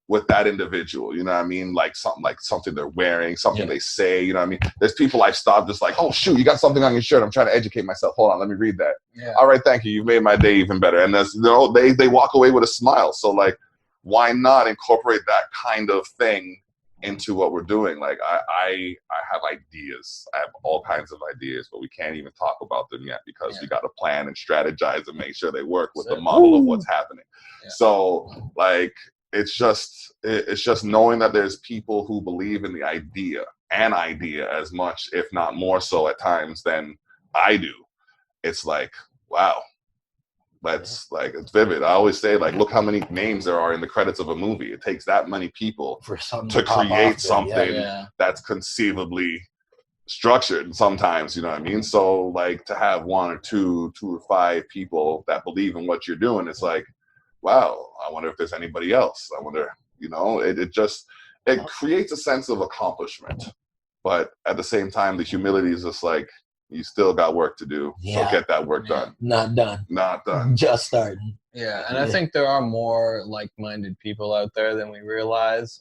C: with that individual. You know what I mean? Like something they're wearing, something they say, you know what I mean? There's people I've stopped just like, oh shoot, you got something on your shirt. I'm trying to educate myself. Hold on, let me read that.
F: Yeah.
C: All right, thank you. You've made my day even better. And that's, you know, they walk away with a smile. So like, why not incorporate that kind of thing into what we're doing. Like I have ideas. I have all kinds of ideas, but we can't even talk about them yet because we got to plan and strategize and make sure they work with the model of what's happening. Yeah. So like it's just knowing that there's people who believe in the idea as much, if not more so at times than I do. It's like, wow. It's vivid. I always say, like, look how many names there are in the credits of a movie. It takes that many people to create something that's conceivably structured sometimes, you know what I mean? So, like, to have 1 or 2 or 5 people that believe in what you're doing, it's like, wow, I wonder if there's anybody else. I wonder, you know, it creates a sense of accomplishment. But at the same time, the humility is just like, you still got work to do, so get that work done.
D: Not done. Just starting.
F: Yeah, and I think there are more like-minded people out there than we realize.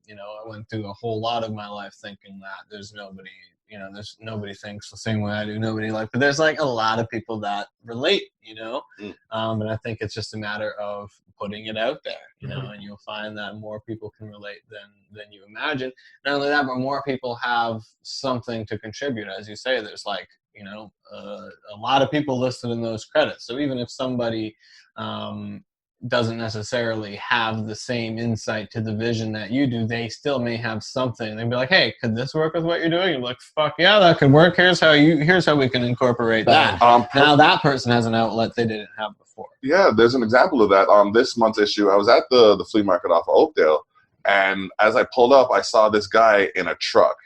F: You know, I went through a whole lot of my life thinking that there's nobody thinks the same way I do. But there's like a lot of people that relate, you know. And I think it's just a matter of putting it out there, you know, and you'll find that more people can relate than you imagine. Not only that, but more people have something to contribute. As you say, there's like, you know, a lot of people listed in those credits. So even if somebody doesn't necessarily have the same insight to the vision that you do, they still may have something. They'd be like, hey, could this work with what you're doing? You're like, fuck yeah, that could work. Here's how we can incorporate that. Now that person has an outlet they didn't have before.
C: Yeah, there's an example of that. This month's issue, I was at the flea market off of Oakdale, and as I pulled up, I saw this guy in a truck.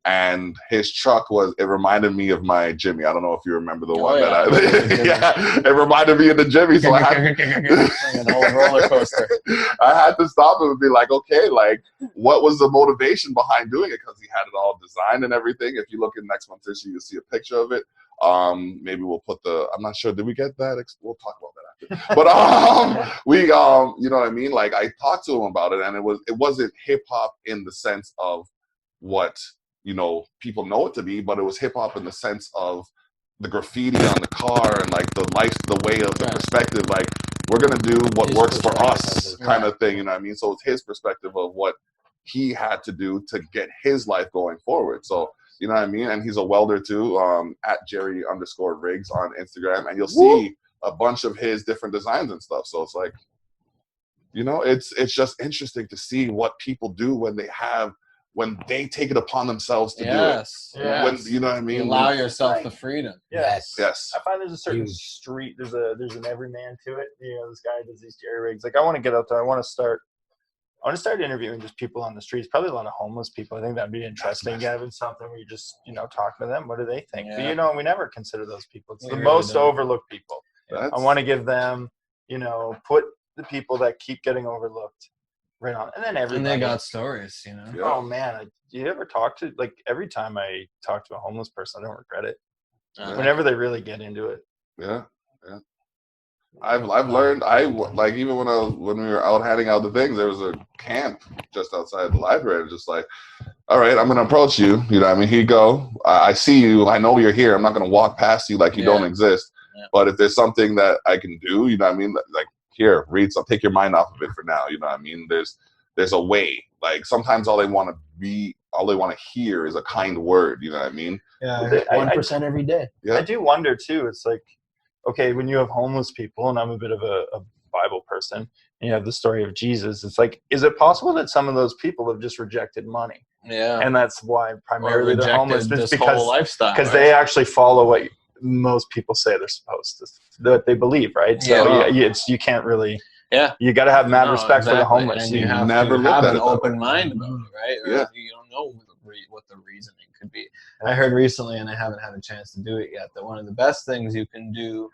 C: And his truck it reminded me of my Jimmy. I don't know if you remember the one that it reminded me of the Jimmy. So I had
F: an old roller coaster.
C: I had to stop him and be like, okay, like, what was the motivation behind doing it? Because he had it all designed and everything. If you look in next month's issue, you'll see a picture of it. Maybe we'll put I'm not sure. Did we get that? We'll talk about that after. But we, you know what I mean? Like, I talked to him about it, and it wasn't hip hop in the sense of what, you know, people know it to be, but it was hip hop in the sense of the graffiti on the car and like the way of the perspective. Like, we're gonna do what works for us, kind of thing. You know what I mean? So it's his perspective of what he had to do to get his life going forward. So, you know what I mean? And he's a welder too. At Jerry_Riggs on Instagram, and you'll see a bunch of his different designs and stuff. So it's like, you know, it's just interesting to see what people do when they take it upon themselves to do it. When, you know what I mean?
F: You allow yourself the freedom.
C: Yes.
G: I find there's a certain street, there's an everyman to it. You know, this guy does these jerry rigs. Like, I want to get out there. I want to start interviewing just people on the streets, probably a lot of homeless people. I think that'd be interesting, having something where you just, you know, talking to them. What do they think? Yeah. But, you know, we never consider those people. It's the most overlooked people. I want to give them, you know, put the people that keep getting overlooked right on, and then everybody.
F: And they got stories, you know.
C: Yeah.
G: Oh man, do you ever talk to, like, every time I talk to a homeless person, I don't regret it. Whenever they really get into it.
C: Yeah. I've learned. Like, even when we were out handing out the things, there was a camp just outside the library. And just like, all right, I'm gonna approach you. You know what I mean? Here you go. I see you. I know you're here. I'm not gonna walk past you like you don't exist. Yeah. But if there's something that I can do, you know what I mean? Like, here, read some, take your mind off of it for now. You know what I mean? There's a way. Like, sometimes all they want to hear is a kind word. You know what I mean?
D: Yeah, 1% every day.
C: Yeah.
G: I do wonder too. It's like, okay, when you have homeless people, and I'm a bit of a Bible person, and you have the story of Jesus, it's like, is it possible that some of those people have just rejected money?
F: Yeah.
G: And that's why primarily they're homeless, because they actually follow what most people say they're supposed to, that they believe, right? So you can't really. Yeah. You got to have mad respect for the homeless.
F: And you have to have an open mind about it, right? Or you don't know what the reasoning could be. I heard recently, and I haven't had a chance to do it yet, that one of the best things you can do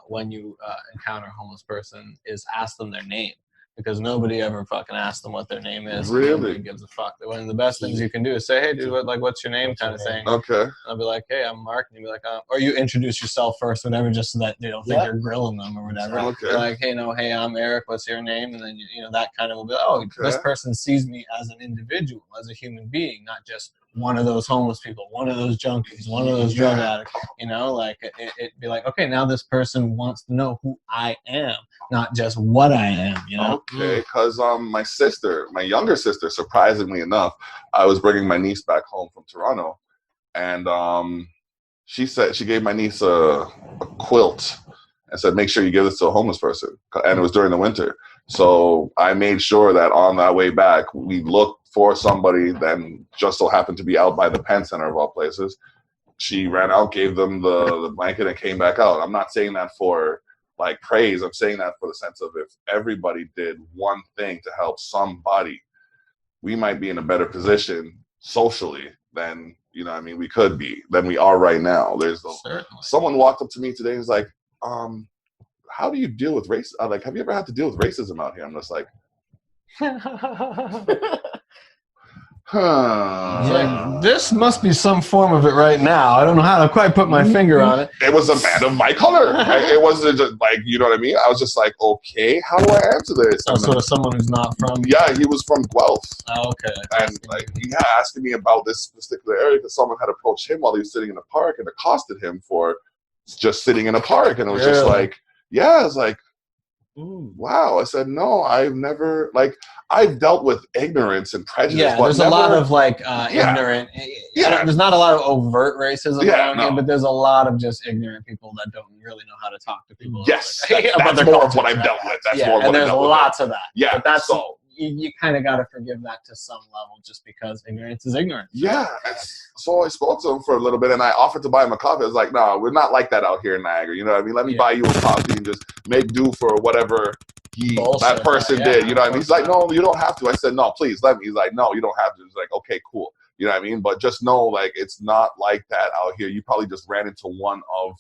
F: when you encounter a homeless person is ask them their name. Because nobody ever fucking asks them what their name is.
C: Really?
F: Nobody gives a fuck. One of the best things you can do is say, hey, dude, what's your name, kind of thing.
C: Okay.
F: I'll be like, hey, I'm Mark. And you'll be like, or you introduce yourself first, whatever, just so that they don't think you're grilling them or whatever.
C: Okay.
F: You're like, hey, I'm Eric. What's your name? And then, you know, that kind of will be, this person sees me as an individual, as a human being, not just one of those homeless people, one of those junkies, one of those drug addicts, you know, like it'd be like, okay, now this person wants to know who I am, not just what I am, you know?
C: Okay, because my younger sister, surprisingly enough, I was bringing my niece back home from Toronto, and she gave my niece a quilt and said, make sure you give this to a homeless person, and it was during the winter. So I made sure that on that way back, we looked for somebody that just so happened to be out by the Penn Center of all places. She ran out, gave them the blanket, and came back out. I'm not saying that for like praise. I'm saying that for the sense of if everybody did one thing to help somebody, we might be in a better position socially than, you know what I mean, we could be, than we are right now. Someone walked up to me today and was like, how do you deal with race? Like, have you ever had to deal with racism out here? I'm just like,
F: Like, this must be some form of it right now. I don't know how to quite put my finger on it.
C: It was a man of my color. It wasn't just like, you know what I mean? I was just like, okay, how do I answer this?
F: Oh, so as someone who's not from...
C: Yeah, he was from Guelph.
F: Oh, okay.
C: And like, asking me about this particular area because someone had approached him while he was sitting in a park and accosted him for just sitting in a park. And it was just like, yeah, it's like, wow. I said, no, I've never, like, I've dealt with ignorance and prejudice.
F: Yeah, there's a lot of like ignorant. There's not a lot of overt racism around here, but there's a lot of just ignorant people that don't really know how to talk to people.
C: Yes,
F: about
C: that's more of what I've dealt with. That's more of what I've dealt with.
F: And there's lots of that.
C: Yeah,
F: but that's so. You kind of got to forgive that to some level just because ignorance is ignorance.
C: Yeah. So I spoke to him for a little bit and I offered to buy him a coffee. I was like, no, we're not like that out here in Niagara. You know what I mean? Let me buy you a coffee and just make do for whatever that person did. You know what I mean? He's like, no, you don't have to. I said, no, please let me. He's like, no, you don't have to. He's like, okay, cool. You know what I mean? But just know, like, it's not like that out here. You probably just ran into one of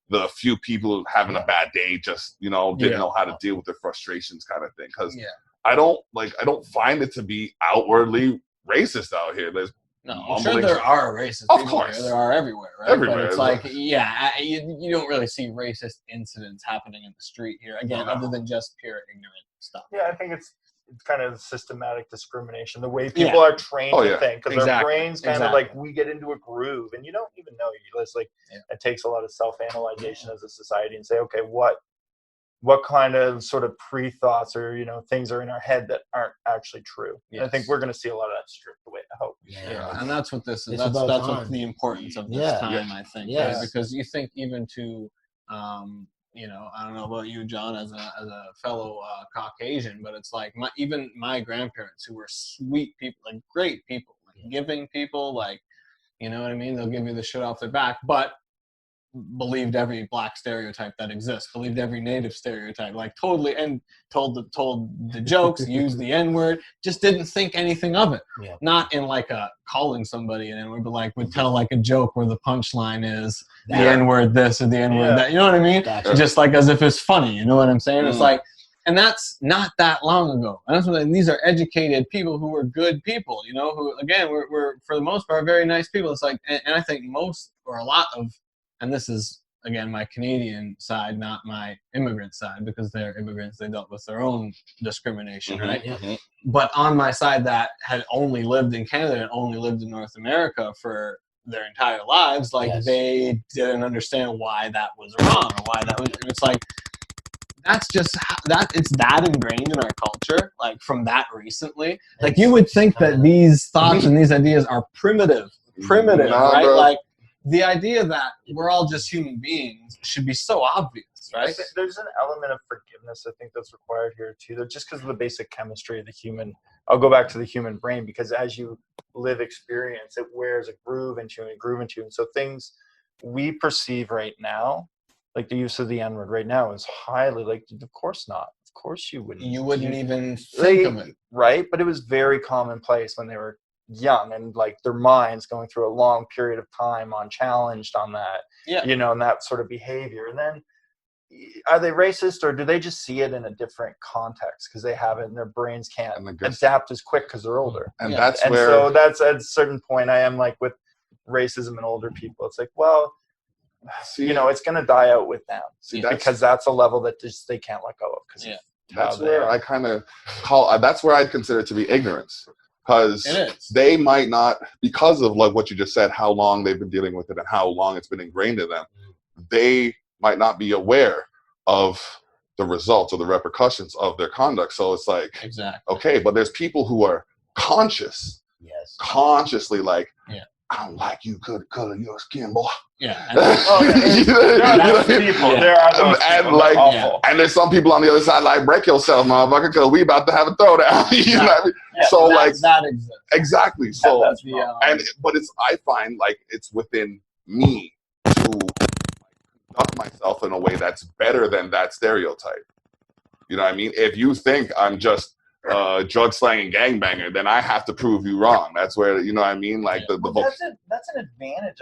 C: the few people having a bad day, just, you know, didn't know how to deal with their frustrations kind of thing. Because I don't find it to be outwardly racist out here. There's
F: I'm sure there are racist
C: of
F: people
C: course.
F: here. There are everywhere, right?
C: Everywhere.
F: But it's like, you don't really see racist incidents happening in the street here. Again, other than just pure ignorant stuff.
G: Yeah, I think it's kind of systematic discrimination, the way people are trained to think, because our brains kind of like, we get into a groove, and you don't even know. It's like it takes a lot of self-analyzation as a society and say, okay, what kind of sort of pre-thoughts or, you know, things are in our head that aren't actually true. Yes. I think we're going to see a lot of that stripped away, I hope.
F: Yeah, and that's what this is. That's what the importance of this time, I think. Yeah. Right? Because you think even to, you know, I don't know about you, John, as a fellow Caucasian, but it's like even my grandparents, who were sweet people, like great people, like giving people, like, you know what I mean? They'll give you the shit off their back, but believed every black stereotype that exists, believed every native stereotype, like totally, and told the jokes, used the N-word, just didn't think anything of it. Yeah. Not in like a calling somebody an N-word, but like would tell like a joke where the punchline is the N-word this or the N-word that. You know what I mean? Gotcha. Just like as if it's funny. You know what I'm saying? It's like, and that's not that long ago. And that's what, and these are educated people who were good people, you know, who again we're for the most part very nice people. It's like, and I think most or a lot of, and this is, again, my Canadian side, not my immigrant side, because they're immigrants, they dealt with their own discrimination, right? Mm-hmm. But on my side that had only lived in Canada and only lived in North America for their entire lives, like they didn't understand why that was wrong or why that was, and it's like, that's just that it's that ingrained in our culture, like from that recently. Like you would think that these thoughts and these ideas are primitive, right? Bro. Like, the idea that we're all just human beings should be so obvious, right?
G: There's an element of forgiveness, I think, that's required here, too. Just because of the basic chemistry of the human. I'll go back to the human brain, because as you live experience, it wears a groove into you. And so things we perceive right now, like the use of the N-word right now, is highly, like, of course not. Of course you wouldn't.
F: You wouldn't even think of it.
G: Right? But it was very commonplace when they were young, and like their minds going through a long period of time unchallenged on that, you know, and that sort of behavior. And then are they racist, or do they just see it in a different context because they have it and their brains can't adapt as quick because they're older?
C: And
G: so that's at a certain point I am like with racism and older people, it's like, well, you know, it's going to die out with them because that's a level that just they can't let go of.
C: That's where I kind of that's where I'd consider it to be ignorance. because
F: It is.
C: they might not, because of like what you just said, how long they've been dealing with it and how long it's been ingrained in them, they might not be aware of the results or the repercussions of their conduct. So it's like,
F: Exactly.
C: okay, but there's people who are consciously like, I don't like you because of your skin, boy.
F: Yeah.
G: There are those people.
C: And there's some people on the other side like, break yourself, motherfucker, because we about to have a throwdown. You know what I mean?
G: Yeah,
C: so like
F: that exists.
C: exactly. So
G: that's
C: but I find like it's within me to conduct myself in a way that's better than that stereotype. You know what I mean? If you think I'm just drug slanging gangbanger, then I have to prove you wrong. That's where, you know what I mean? Like
G: that's an advantage.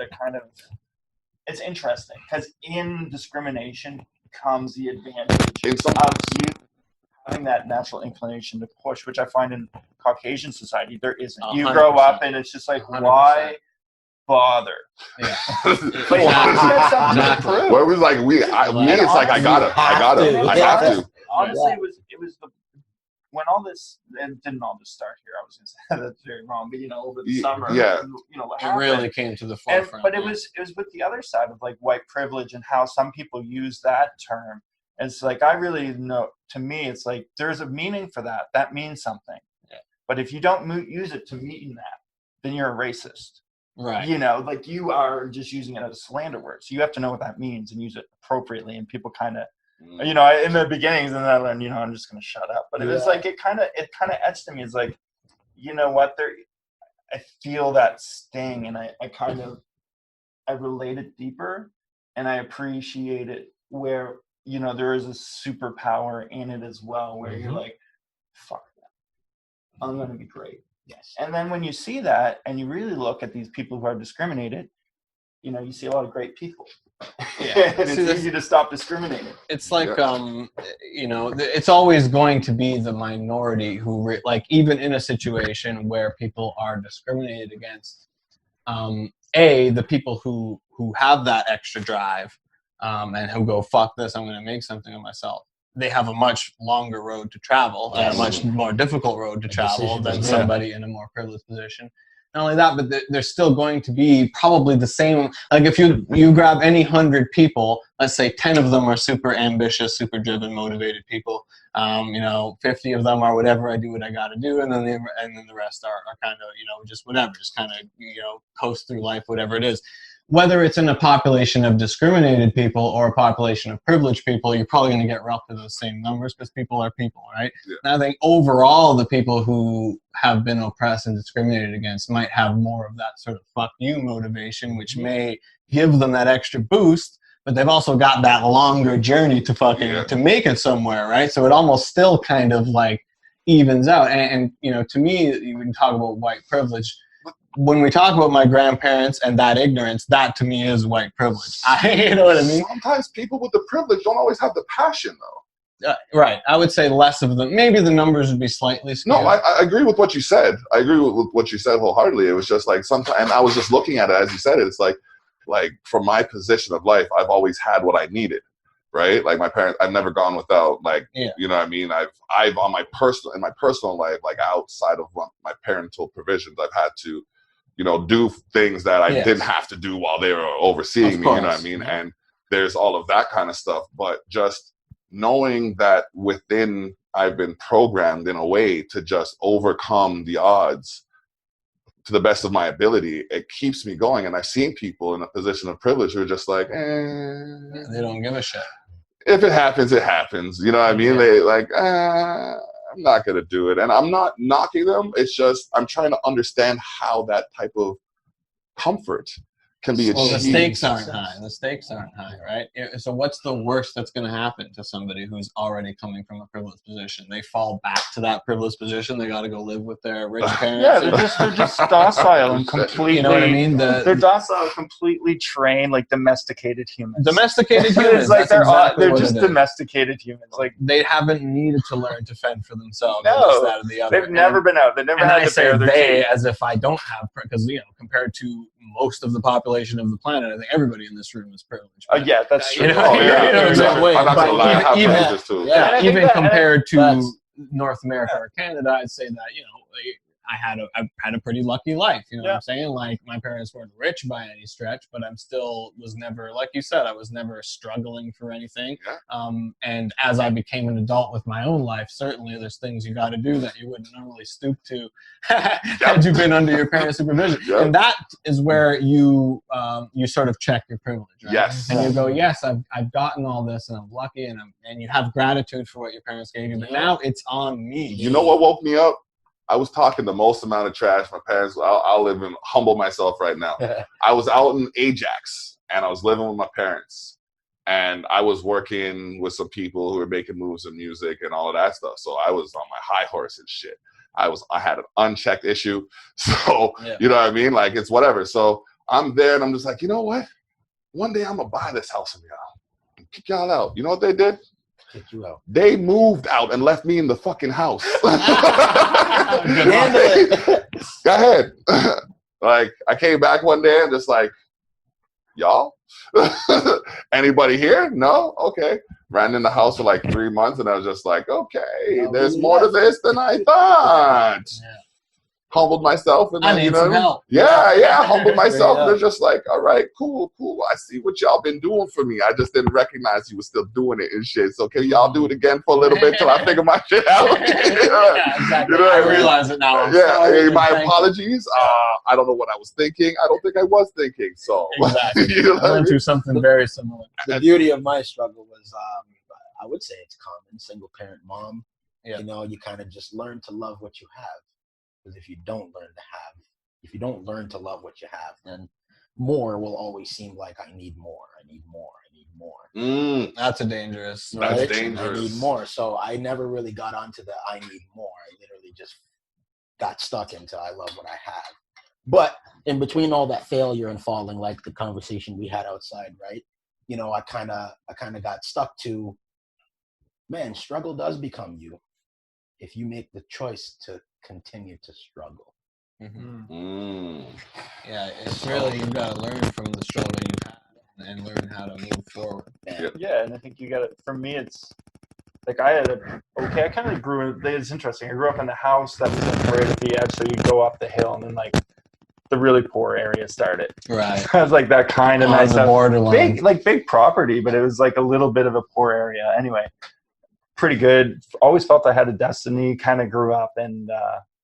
G: It's interesting because in discrimination comes the advantage of you having that natural inclination to push, which I find in Caucasian society there isn't.
F: 100%.
G: You grow up and it's just like,
F: 100%.
G: why bother?
F: Yeah.
G: But you just got something to prove.
C: where it was like it's like I gotta.
G: Honestly, it was the when all this, it didn't all just start here. I was going to say that's very wrong, but over the summer, what
F: it really came to the forefront.
G: But it was with the other side of like white privilege and how some people use that term. And it's like, I really know, to me, it's like there's a meaning for that. That means something.
F: Yeah.
G: But if you don't use it to mean that, then you're a racist.
F: Right.
G: Like you are just using it as a slander word. So you have to know what that means and use it appropriately. And people kind of, in the beginnings, and then I learned, I'm just going to shut up. But it was like, it kind of etched to me. It's like, you know what, I feel that sting, and I relate it deeper, and I appreciate it where, there is a superpower in it as well, where you're like, fuck that. I'm going to be great.
D: Yes.
G: And then when you see that and you really look at these people who are discriminated, you see a lot of great people.
F: Yeah.
G: And it's easy to stop discriminating.
F: It's like, it's always going to be the minority who, even in a situation where people are discriminated against, the people who have that extra drive and who go, fuck this, I'm going to make something of myself. They have a much longer road to travel and a much more difficult road to travel than somebody in a more privileged position. Not only that, but there's still going to be probably the same, like if you grab any 100 people, let's say 10 of them are super ambitious, super driven, motivated people. 50 of them are whatever, I do what I got to do. And then the rest are kind of, just whatever, just kind of, coast through life, whatever it is. Whether it's in a population of discriminated people or a population of privileged people, you're probably going to get roughly those same numbers because people are people, right? Yeah. And I think overall, the people who have been oppressed and discriminated against might have more of that sort of fuck you motivation, which may give them that extra boost, but they've also got that longer journey to to make it somewhere, right? So it almost still kind of like evens out. And to me, you can talk about white privilege. When we talk about my grandparents and that ignorance, that to me is white privilege. You know what I mean?
C: Sometimes people with the privilege don't always have the passion, though.
F: Right. I would say less of them. Maybe the numbers would be slightly skewed.
C: No, I agree with what you said. I agree with what you said wholeheartedly. It was just like sometimes, and I was just looking at it as you said it. It's like from my position of life, I've always had what I needed. Right? Like my parents, I've never gone without, you know what I mean? I've in my personal life, like outside of my parental provisions, I've had to, do things that I didn't have to do while they were overseeing me, you know what I mean? And there's all of that kind of stuff. But just knowing that within, I've been programmed in a way to just overcome the odds to the best of my ability, it keeps me going. And I've seen people in a position of privilege who are just like,
F: they don't give a shit.
C: If it happens, it happens. You know what I mean? They I'm not going to do it. And I'm not knocking them. It's just I'm trying to understand how that type of comfort can be achieved.
F: Well, the stakes aren't high. The stakes aren't high, right? So what's the worst that's going to happen to somebody who's already coming from a privileged position? They fall back to that privileged position. They got to go live with their rich parents.
G: They're just docile and completely.
F: You know what I mean?
G: They're docile, completely trained, like domesticated humans.
F: Domesticated humans.
G: It's like they're just domesticated humans. Like
F: they haven't needed to learn to fend for themselves.
G: No,
F: that or the other.
G: They've never been out. They've never had to bear their teeth.
F: As if I don't have, because compared to most of the population of the planet, I think everybody in this room is privileged.
G: Yeah, that's true.
F: Even compared to North America or Canada, I'd say that I've had a pretty lucky life. You know what
G: Yeah.
F: I'm saying? Like, my parents weren't rich by any stretch, but was never, like you said, I was never struggling for anything.
C: Yeah.
F: And as I became an adult with my own life, certainly there's things you got to do that you wouldn't normally stoop to had you been under your parents' supervision.
C: Yep.
F: And that is where you sort of check your privilege, right?
C: Yes.
F: And you go, yes, I've gotten all this, and I'm lucky, and you have gratitude for what your parents gave you, but now it's on me.
C: You know what woke me up? I was talking the most amount of trash. My parents, I'll live and humble myself right now. I was out in Ajax, and I was living with my parents. And I was working with some people who were making moves in music and all of that stuff. So I was on my high horse and shit. I had an unchecked issue. So, you know what I mean? Like, it's whatever. So I'm there, and I'm just like, you know what? One day I'm going to buy this house from y'all and kick y'all out. You know what they did?
D: Kick you out.
C: They moved out and left me in the fucking house.
D: Handle it.
C: Go ahead. Like, I came back one day and just like, y'all? Anybody here? No? Okay. Ran in the house for like 3 months, and I was just like, okay, there's more to this than I thought. Humbled myself, and then,
F: I need some help.
C: Yeah, humbled myself, and it's just like, all right, cool. I see what y'all been doing for me. I just didn't recognize you were still doing it and shit. So can y'all do it again for a little bit till I figure my shit out?
F: Yeah, exactly.
C: You know what
F: I realize it now.
C: Hey, my apologies. I don't know what I was thinking. I don't think I was thinking. So
F: Exactly.
C: You know
F: I went through something very similar.
D: The beauty of my struggle was, I would say it's common, single parent mom.
F: Yeah.
D: You know, you kind of just learn to love what you have. Because if you don't learn to love what you have, then more will always seem like I need more.
F: That's a dangerous.
C: That's
D: Right?
C: dangerous.
D: I need more. So I never really got onto the I need more. I literally just got stuck into I love what I have. But in between all that failure and falling, like the conversation we had outside, right? You know, I kind of got stuck to, man, struggle does become you if you make the choice to continue to struggle.
F: Yeah, it's really, you've got to learn from the struggle you've had and learn how to move forward.
G: Yeah, and I think you got to, for me, it's like I kind of grew in, it's interesting. I grew up in a house that was like right at the edge, so you go up the hill, and then like the really poor area started.
F: Right.
G: I was like that kind of nice
F: borderline.
G: big property, but it was like a little bit of a poor area. Anyway, pretty good. Always felt I had a destiny. Kind of grew up, and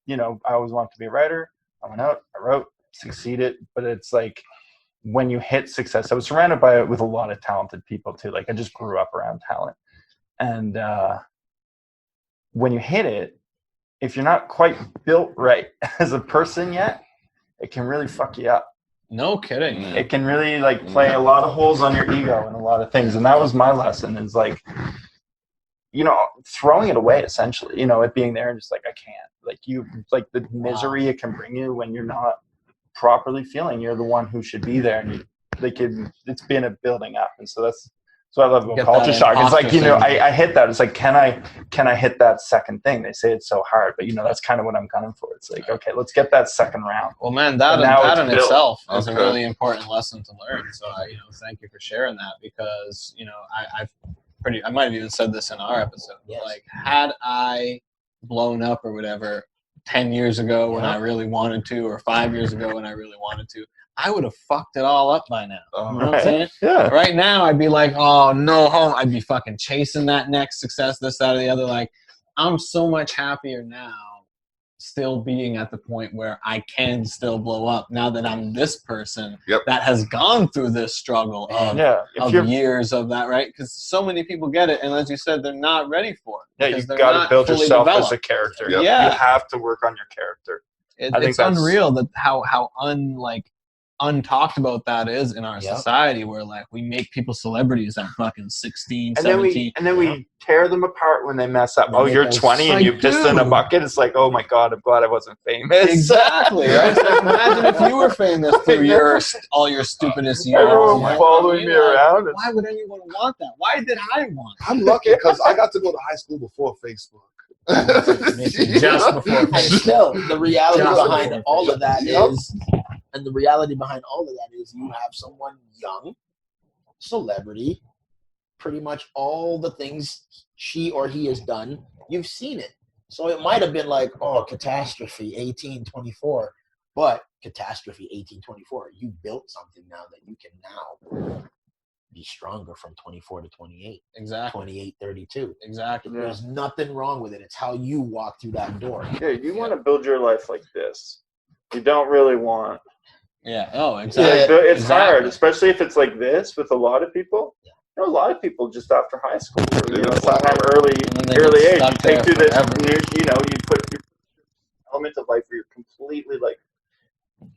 G: you know, I always wanted to be a writer. I went out, I wrote, succeeded, but it's like when you hit success, I was surrounded with a lot of talented people too. Like I just grew up around talent, and when you hit it, if you're not quite built right as a person yet, it can really fuck you up.
F: No kidding.
G: It can really like play a lot of holes on your ego and a lot of things. And that was my lesson, is like, you know, throwing it away essentially, you know, it being there and just like, I can't. Like the misery it can bring you when you're not properly feeling you're the one who should be there. And it's been a building up. And so that's what I love about Culcha Shock. It's like, you know, I hit that. It's like, can I hit that second thing? They say it's so hard, but you know, that's kind of what I'm gunning for. It's like, okay, let's get that second round.
F: Well, man, that in itself is a really important lesson to learn. So, you know, thank you for sharing that, because, you know, I might have even said this in our episode.
D: Yes.
F: Like, had I blown up or whatever 10 years ago when I really wanted to, or 5 years ago when I really wanted to, I would have fucked it all up by now. You know what I'm saying?
G: Yeah.
F: Right now, I'd be like, oh, no, home. I'd be fucking chasing that next success, this, that, or the other. Like, I'm so much happier now, still being at the point where I can still blow up, now that I'm this person that has gone through this struggle of years of that, right? Because so many people get it, and as you said, they're not ready for it.
G: Yeah, you've got to build yourself as a character.
C: Yep.
F: Yeah.
G: You have to work on your character.
F: It's unreal that how untalked about that is in our society, where like we make people celebrities at fucking 16, 17.
G: And then we tear them apart when they mess up. Oh, you're 20 and you pissed in a bucket. It's like, oh my God, I'm glad I wasn't famous.
F: Exactly. Right? So imagine if you were famous through all your stupidest years.
G: Everyone following me around.
F: Why would anyone want that? Why did I want that?
C: I'm lucky because I got to go to high school before Facebook.
F: Just before
D: And still, the reality behind all of that is, and the reality behind all of that is, you have someone young, celebrity, pretty much all the things she or he has done, you've seen it. So it might have been like, oh, catastrophe 1824, but catastrophe 1824. You built something now that you can now be stronger from 24 to 28.
F: Exactly.
D: 28, 32.
F: Exactly.
D: There's nothing wrong with it. It's how you walk through that door.
G: Yeah, you want to build your life like this. You don't really want.
F: Yeah. Oh, exactly.
G: It's hard, especially if it's like this with a lot of people.
D: Yeah.
G: You know, a lot of people just after high school, or,
C: Yeah,
G: sometime early age, you take through this. You put your element of life where you're completely like,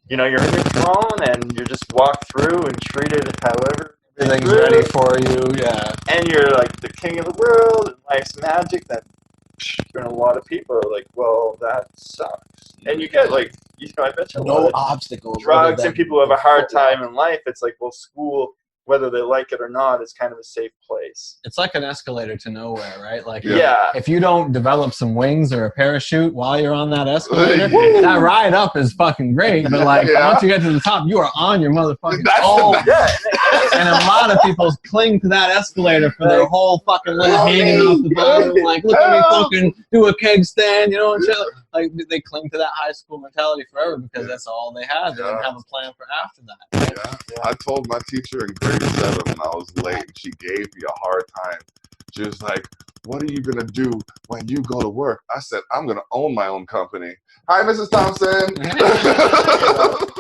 G: you're in your phone and you just walk through and treat it however.
F: Everything's ready for you, yeah.
G: And you're like the king of the world, and life's magic. That and a lot of people are like, well, that sucks. And you get like, I bet you
D: no obstacles.
G: Drugs and people who have a hard time in life. It's like, well, school, whether they like it or not, is kind of a safe place.
F: It's like an escalator to nowhere, right? Like,
G: yeah.
F: If you don't develop some wings or a parachute while you're on that escalator, that ride up is fucking great. But like, once you get to the top, you are on your motherfucking And a lot of people cling to that escalator for their whole fucking life, hanging off the bottom. Like, look at me fucking do a keg stand, and shit. Like, they cling to that high school mentality forever because that's all they had. They didn't have a plan for after that.
C: Yeah. I told my teacher in grade 7 when I was late, and she gave me a hard time. She was like, what are you going to do when you go to work? I said, I'm going to own my own company. Hi, Mrs. Thompson.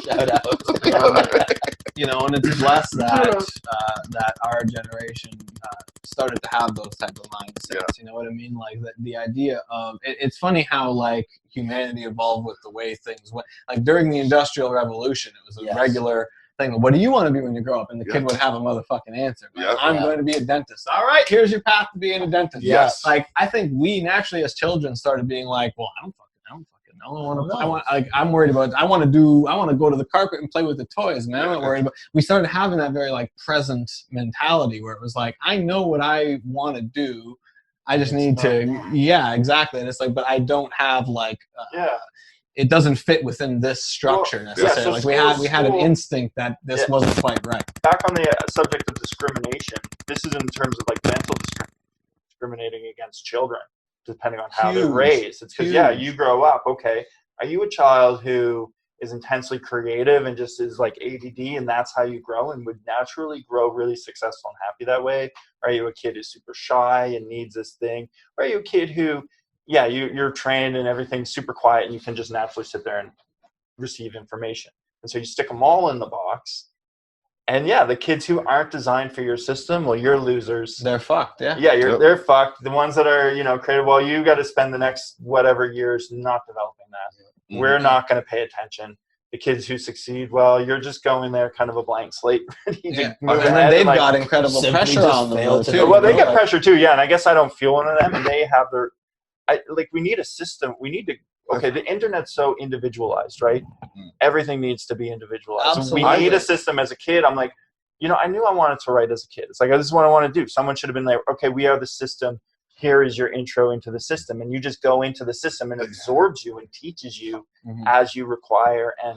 D: Shout out.
F: And it's blessed that our generation started to have those type of mindsets.
C: Yeah.
F: You know what I mean? Like the idea of it's funny how like humanity evolved with the way things went. Like during the Industrial Revolution, it was a regular thing. What do you want to be when you grow up? And the kid would have a motherfucking answer. Like, I'm going to be a dentist. All right, here's your path to being a dentist.
C: Yes.
F: Like I think we naturally as children started being like, well, I I'm worried about. I want to go to the carpet and play with the toys, man. I'm not worried about. We started having that very like present mentality where it was like, I know what I want to do. I just need to. Yeah, exactly. And it's like, but I don't have like. It doesn't fit within this structure necessarily.
G: So
F: like we had an instinct that this wasn't quite right.
G: Back on the subject of discrimination, this is in terms of like mental discriminating against children, depending on how they're raised. It's because you grow up. Okay, are you a child who is intensely creative and just is like ADD, and that's how you grow and would naturally grow really successful and happy that way? Or are you a kid who's super shy and needs this thing? Or are you a kid who you're trained and everything's super quiet and you can just naturally sit there and receive information? And so you stick them all in the box. And the kids who aren't designed for your system, well, you're losers.
F: They're fucked,
G: they're fucked. The ones that are, creative, well, you got to spend the next whatever years not developing that. We're not going to pay attention. The kids who succeed, well, you're just going there kind of a blank slate. And
F: then they've got incredible pressure on them too.
G: Well, they get pressure too, and I guess I don't feel one of them, and they have their... we need a system. We need to. Okay, the internet's so individualized, right? Everything needs to be individualized.
F: Absolutely.
G: We need a system. As a kid, I'm like, I knew I wanted to write as a kid. It's like, this is what I want to do. Someone should have been like, okay, we are the system. Here is your intro into the system, and you just go into the system and it absorbs you and teaches you as you require and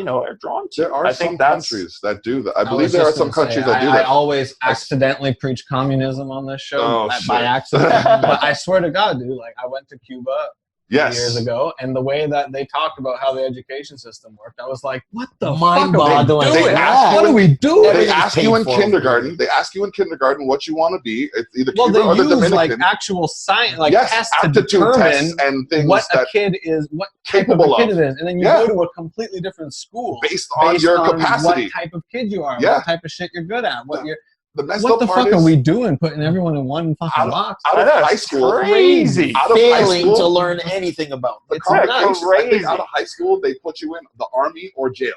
G: are drawn to.
C: There are some countries that do that. I believe there are some countries that do that.
F: I always accidentally preach communism on this show by accident. But I swear to God, dude, like I went to Cuba years ago, and the way that they talked about how the education system worked, I was like, what the fuck are they doing? What are we doing?
C: They ask you in kindergarten. They ask you in kindergarten what you want to be. It's either Cuba or the Dominican.
F: Like actual science, like tests to determine
C: and things
F: what a kid is, what type of a kid it is, and then you go to a completely different school
C: based on your capacity,
F: what type of kid you are, what type of shit you're good at, what you're.
C: What
F: the fuck are we doing? Putting everyone in one fucking box?
C: Out of high school,
G: crazy.
D: Failing to learn anything about.
C: It's crazy. Out of high school, they put you in the army or jail.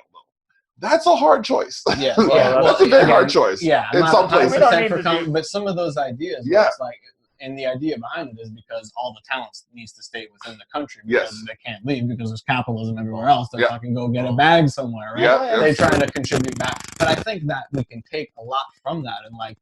C: That's a hard choice. That's a very hard choice.
F: Yeah,
C: in some places.
F: But some of those ideas, it's like, and the idea behind it is because all the talent needs to stay within the country because they can't leave because there's capitalism everywhere else. They're fucking go get a bag somewhere, right? They're trying to contribute back. But I think that we can take a lot from that and like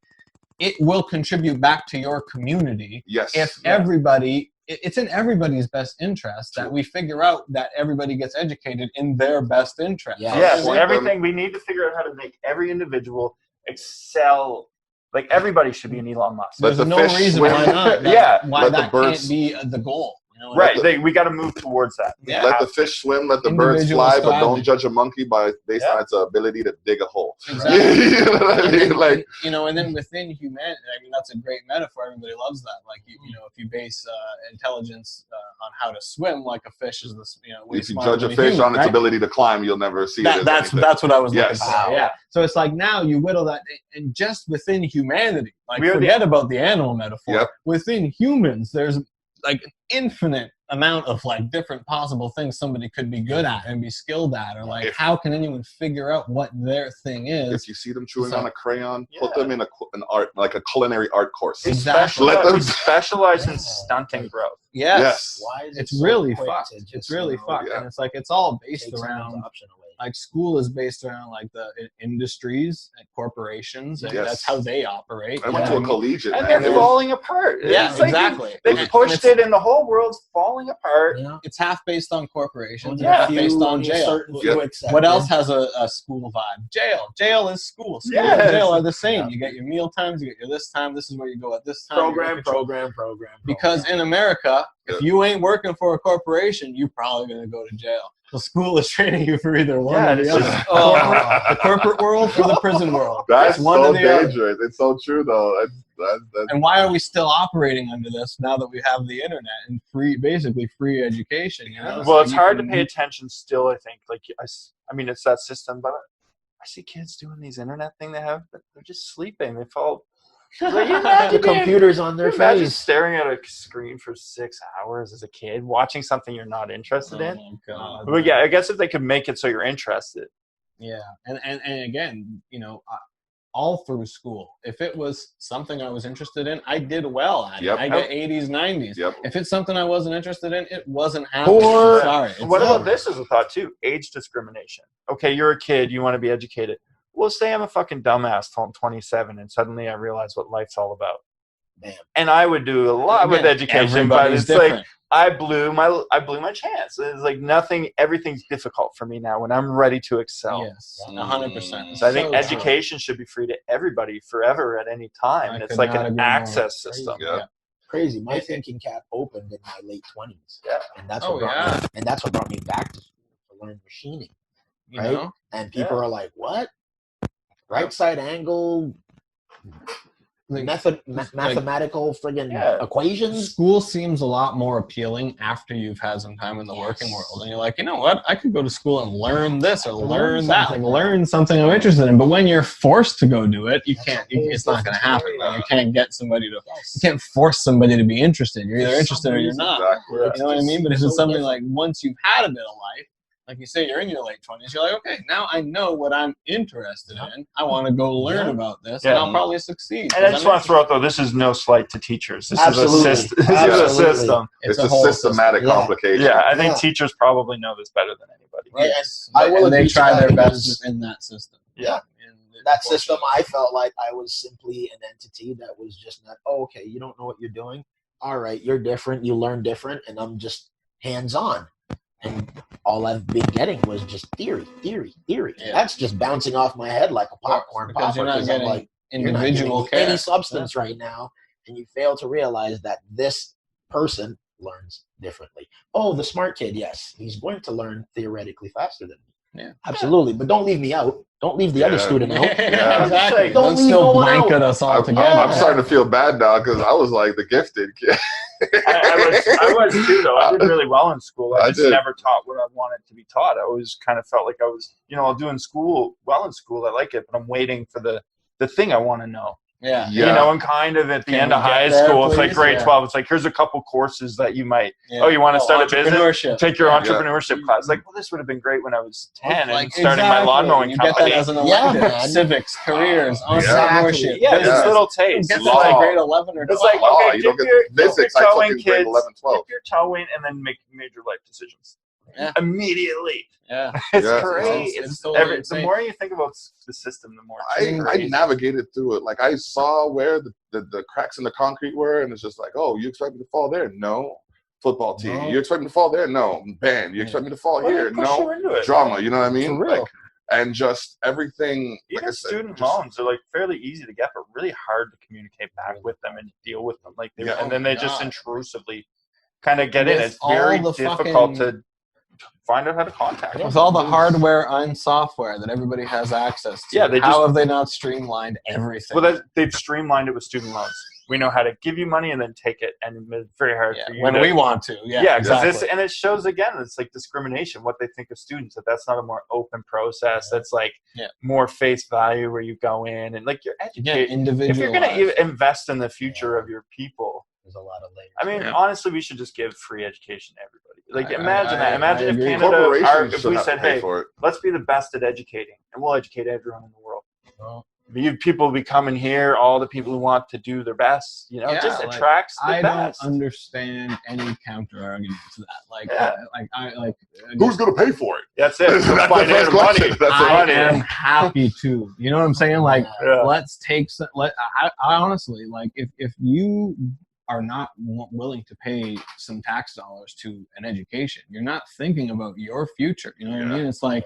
F: it will contribute back to your community if everybody it's in everybody's best interest that we figure out that everybody gets educated in their best interest.
G: Everything we need to figure out how to make every individual excel. Like everybody should be an Elon Musk.
F: There's no reason why not. Why that can't be the goal. know?
G: Right. We got to move towards that.
F: Yeah.
C: Let the fish swim, let the birds fly, but
F: striving.
C: don't judge a monkey based on its ability to dig a hole.
F: Exactly.
C: You know what I
F: And
C: mean?
F: then,
C: Like,
F: you know, and then within humanity, I mean, that's a great metaphor. Everybody loves that. Like, you know, if you base intelligence on how to swim, like a fish is this, you know, way
C: if you
F: smarter
C: judge a
F: than
C: fish
F: human,
C: on its
F: right?
C: ability to climb, you'll never see it as anything.
F: That's what I was looking
C: Yes.
F: for. Yeah. So it's like now you whittle that, and just within humanity, like
G: We're
F: forget about the animal metaphor.
C: Yep.
F: Within humans, there's like an infinite amount of like different possible things somebody could be good at and be skilled at, or like how can anyone figure out what their thing is?
C: If you see them chewing
F: So-
C: on a crayon, put them in an art, like a culinary art course.
F: Exactly.
C: Let them.
G: We specialize in stunting growth.
C: Yes.
D: Why is it
F: It's
D: so
F: really
D: quick
F: fucked.
D: to just,
F: It's really
D: you know,
F: fucked,
C: Yeah.
F: and it's like it's all based
D: take someone's
F: around.
D: option away?
F: Like school is based around like the industries and corporations, and
C: Yes.
F: that's how they operate.
C: I went to a collegiate.
G: And
C: man.
G: they're
C: It was-
G: falling apart.
F: Yeah,
G: It's like
F: exactly.
G: They
F: And
G: pushed
F: it's-
G: it, and the whole world's falling apart.
D: Yeah.
F: It's half based on corporations,
G: Yeah.
F: and half based on
D: Only a
F: jail.
D: certain few
C: Yep.
D: accepted.
F: What else has a school vibe? Jail. Jail is school. School
G: Yes.
F: and jail are the same.
D: Yeah.
F: You get your meal times, you get your this time, this is where you go at this time.
D: Program.
F: Because in America, if you ain't working for a corporation, you're probably going to go to jail. So school is training you for either one or
G: it's
F: the other.
G: just-
F: The corporate world or the prison world.
C: That's
F: It's one
C: so
F: or the other.
C: dangerous. It's so true, though. That's
F: And why are we still operating under this now that we have the internet and basically free education? You know?
G: Well,
F: So
G: it's
F: you
G: hard to
F: can-
G: pay attention still, I think. Like, I mean, it's that system, but I see kids doing these internet thing they have, but they're just sleeping. They fall. Like, you
D: The
G: imagine being-
D: computers on their
G: imagine
D: face.
G: staring at a screen for 6 hours as a kid, watching something you're not interested in.
F: Oh, God.
G: But yeah, I guess if they could make it so you're interested.
F: Yeah, and again, you know, all through school, if it was something I was interested in, I did well at
C: Yep.
F: it. I get 80s, 90s.
C: Yep.
F: If it's something I wasn't interested in, it wasn't happening.
G: Or
F: Sorry.
G: what about this as a thought too? Age discrimination. Okay, you're a kid, you want to be educated. Well, say I'm a fucking dumbass till I'm 27 and suddenly I realize what life's all about.
D: Damn.
G: And I would do a lot with
F: Again,
G: education, but
F: everybody's
G: it's like
F: different.
G: I blew my chance. It's like everything's difficult for me now when I'm ready to excel.
F: Yes, 100%.
G: So I think
F: So true.
G: education should be free to everybody forever at any time.
F: I
G: And it's
F: could
G: like
F: not
G: an
F: agree more.
G: access system.
C: Yeah.
D: Crazy. My thinking cap opened in my late 20s.
G: Yeah.
D: And that's
F: Oh,
D: what brought
F: yeah.
D: me, and that's what brought me back to school to learn machining.
F: You
D: Right?
F: know?
D: And people are like, "What? Right side angle
F: Like,
D: mathematical friggin'
G: Yeah.
D: equations?"
F: School seems a lot more appealing after you've had some time in the working world, and you're like, you know what, I could go to school and learn this or learn that, like learn something I'm interested in. But when you're forced to go do it, you can't. It's not going to happen. Like, you can't get somebody to. You can't force somebody to be interested. You're either interested or you're not.
C: exactly.
F: You know what I mean? But if
D: so
F: it's something
D: different.
F: like once you've had a bit of life, like you say, you're in your late 20s, you're like, okay, now I know what I'm interested in. I want to go learn about this, and
G: Yeah.
F: I'll probably succeed.
G: And I just want to throw out though, this is no slight to teachers. This
D: Absolutely.
G: is a system. This is a
D: Absolutely.
G: system.
C: It's
F: a
C: a
F: whole
C: systematic
D: system. Yeah.
C: complication.
G: Yeah, I think
D: Yeah.
G: teachers probably know this better than anybody.
D: Right.
F: Yes,
D: I will
F: and they
D: agree to
F: try
D: that
F: their
D: because-
F: best in that system.
D: Yeah.
F: And
D: That system, I felt like I was simply an entity that was just not, "Oh, okay, you don't know what you're doing. All right, you're different. You learn different, and I'm just hands-on." And all I've been getting was just theory.
F: Yeah.
D: That's just bouncing off my head like a popcorn
F: because
D: popper.
F: you're not
D: 'cause I'm
F: getting
D: like, you're not
F: individual
D: getting
F: care.
D: any substance right now, and you fail to realize that this person learns differently. Oh, the smart kid, yes, he's going to learn theoretically faster than me.
F: Yeah.
D: Absolutely. But don't leave me out. Don't leave the other
C: Yeah.
D: student out.
C: Yeah.
F: Exactly.
D: Don't
F: Don't
D: leave
F: still
D: no one
F: blanket
D: out.
F: us all
C: I'm
F: together.
C: starting to feel bad now because I was like the gifted kid.
G: I was too, though. I did really well in school. I
C: I
G: just
C: did.
G: never taught what I wanted to be taught. I always kind of felt like I was, I'll do in school, well in school. I like it, but I'm waiting for the thing I want to know.
F: Yeah.
C: Yeah.
G: And kind of at the
F: Can
G: end
F: we
G: of
F: get
G: high
F: there,
G: school, it's like
F: please?
G: grade
F: Yeah.
G: 12. It's like, here's a couple courses that you might,
F: Yeah.
G: you want to start a business?
F: Entrepreneurship.
G: Take your
F: Yeah.
G: entrepreneurship class. Like, well, this would have been great when I was 10
F: Like,
G: and starting my lawn mowing
F: you
G: company.
F: get that as an
D: Yeah,
F: elective.
D: man.
F: Civics, careers,
D: Exactly.
F: entrepreneurship.
G: Yeah,
F: business.
G: just little
F: You
G: tastes.
F: get that
C: Law.
F: at grade 11 or 12.
G: It's like,
C: Law,
G: okay,
C: you don't
G: dip
C: get
G: your
C: physics. I
G: toe
C: took
G: in,
C: in grade
G: kids.
C: 11, 12.
G: Dip your toe in and then make major life decisions.
F: Yeah.
G: Immediately.
F: yeah.
G: It's
C: Yeah.
G: great.
F: It's
G: It's
F: totally
G: the
F: insane.
G: more you think about the system, the more it's
C: I
G: crazy.
C: navigated through it. Like I saw where the cracks in the concrete were, and it's just like, oh, you expect me to fall there? No. Football team.
F: No.
C: You expect me to fall there? No. Band. You expect me to fall
G: Well,
C: here?
G: they push
C: No.
G: you into it.
C: Drama. You know what I mean?
F: For real.
C: Like, and just everything.
G: Even
C: like I said,
G: student
C: just-
G: loans are like fairly easy to get, but really hard to communicate back with them and deal with them. Like,
C: Yeah.
G: and then they
F: Oh,
G: just
F: God.
G: intrusively kind of get in.
F: With
G: It's very
F: all the
G: difficult
F: fucking-
G: to find out how to contact them.
F: With all the hardware and software that everybody has access to,
G: Yeah,
F: how have they not streamlined everything?
G: Well, they've streamlined it with student loans. We know how to give you money and then take it, and it's very hard for you
F: when
G: to,
F: we want to.
G: Yeah,
F: exactly.
G: and it shows again, it's like discrimination, what they think of students, that's not a more open process. That's like more face value where you go in and like you're educated. If you're going to invest in the future of your people,
D: there's a lot of layers.
G: I mean, honestly, we should just give free education to everybody. Like, imagine that. Imagine if Canada, if we said, hey, let's be the best at educating, and we'll educate everyone in the world.
F: Well,
G: You people will be coming here, all the people who want to do their best, you know, it just attracts the best.
F: I don't understand any counter argument to that.
C: Who's going to pay for it?
G: That's it.
C: That's the first question.
F: I am happy to. You know what I'm saying? Like, let's take some. I honestly, like, if you are not willing to pay some tax dollars to an education, you're not thinking about your future. You know what I mean? It's like,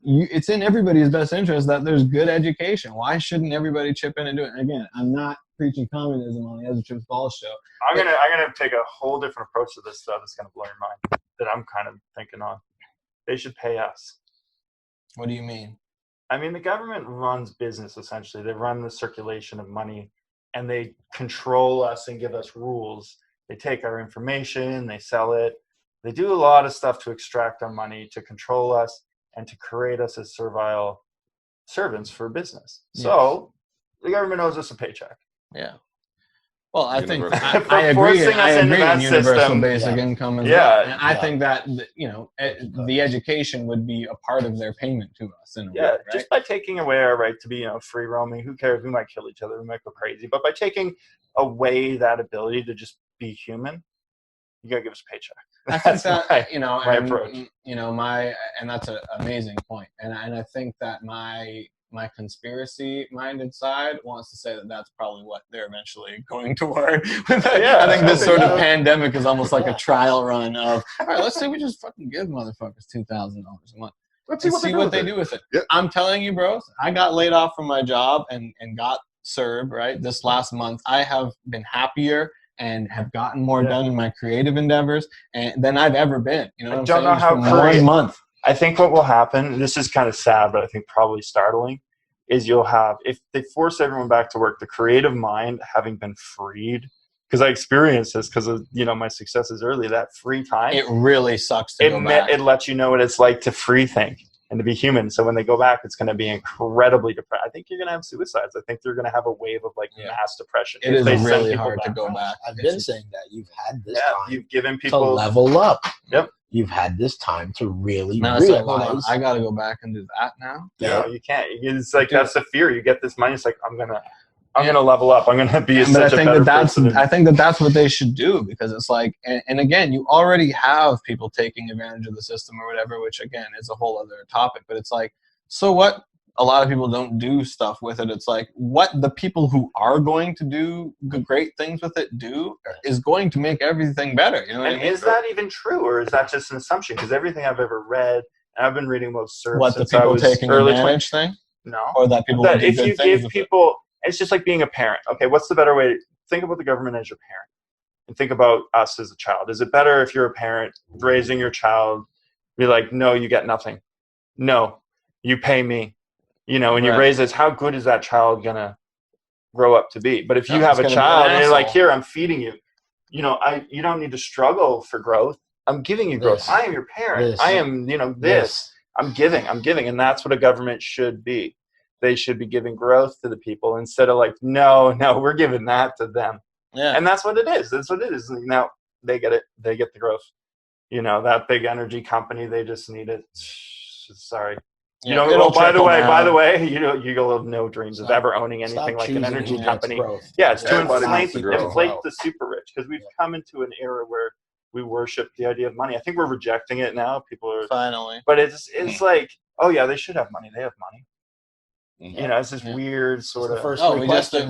F: it's in everybody's best interest that there's good education. Why shouldn't everybody chip in and do it? And again, I'm not preaching communism on the Ezza Trips Ball show.
G: I'm gonna take a whole different approach to this stuff that's gonna blow your mind, that I'm kind of thinking on. They should pay us.
F: What do you mean?
G: I mean, the government runs business, essentially. They run the circulation of money, and they control us and give us rules. They take our information, they sell it. They do a lot of stuff to extract our money, to control us, and to create us as servile servants for business.
F: Yes.
G: So the government owes us a paycheck.
F: Yeah. Well, I think
G: For
F: I agree.
G: forcing us into that
F: Universal
G: system.
F: basic income as well. And I think that the education would be a part of their payment to us. In a way, right?
G: Just by taking away our right to be free roaming. Who cares? We might kill each other. We might go crazy. But by taking away that ability to just be human, you gotta give us a paycheck.
F: I think that
G: my approach.
F: And that's an amazing point. And I think that my conspiracy-minded side wants to say that that's probably what they're eventually going toward. I think this sort of pandemic is almost like a trial run of, all right, let's say we just fucking give motherfuckers $2,000 a month. Let's see what they do with it. Yeah. I'm telling you, bros, I got laid off from my job and got served, right? This last month, I have been happier and have gotten more done in my creative endeavors than I've ever been. You know what I'm saying?
G: I don't know how
F: 1 month.
G: I think what will happen, this is kind of sad, but I think probably startling, is you'll have, if they force everyone back to work, the creative mind having been freed, because I experienced this because of my successes early, that free time.
F: It really sucks to go back.
G: It lets you know what it's like to free think and to be human. So when they go back, it's going to be incredibly depressed. I think you're going to have suicides. I think they're going to have a wave of mass depression.
F: It is really hard to go back.
D: I've been saying that you've had this time
G: you've given people
D: to level up.
G: Yep.
D: You've had this time to really
F: realize. Hold on, I got to go back and do that now.
G: No, you can't. It's like that's the fear. You get this money. It's like I'm gonna level up. I'm gonna be such a better person.
F: I think that's what they should do, because it's like, and again, you already have people taking advantage of the system or whatever, which again is a whole other topic. But it's like, so what? A lot of people don't do stuff with it. It's like what the people who are going to do great things with it do is going to make everything better. You know what I mean?
G: Is that even true, or is that just an assumption? Because everything I've ever read, and I've been reading about CERF
F: what the
G: since I
F: people
G: was
F: taking
G: early
F: advantage thing,
G: no,
F: or that people
G: that
F: do
G: if
F: good
G: you
F: things
G: give people, it's just like being a parent. Okay, what's the better way? Think about the government as your parent, and think about us as a child. Is it better if you're a parent raising your child, be like, no, you get nothing, no, you pay me. When you raise this, how good is that child gonna grow up to be? But if you have a child and you're like, here, I'm feeding you, you don't need to struggle for growth. I'm giving you growth. I am your parent. I am, this. I'm giving. And that's what a government should be. They should be giving growth to the people instead of like, no, we're giving that to them. Yeah. And that's what it is. That's what it is. Now they get it. They get the growth. That big energy company, they just need it. Sorry. By the way, you'll have no dreams of ever owning anything like an energy company. It's to inflate the super rich, because we've come into an era where we worship the idea of money. I think we're rejecting it now. People are
F: finally,
G: but it's like, oh yeah, they should have money. They have money. It's this weird sort of.
F: We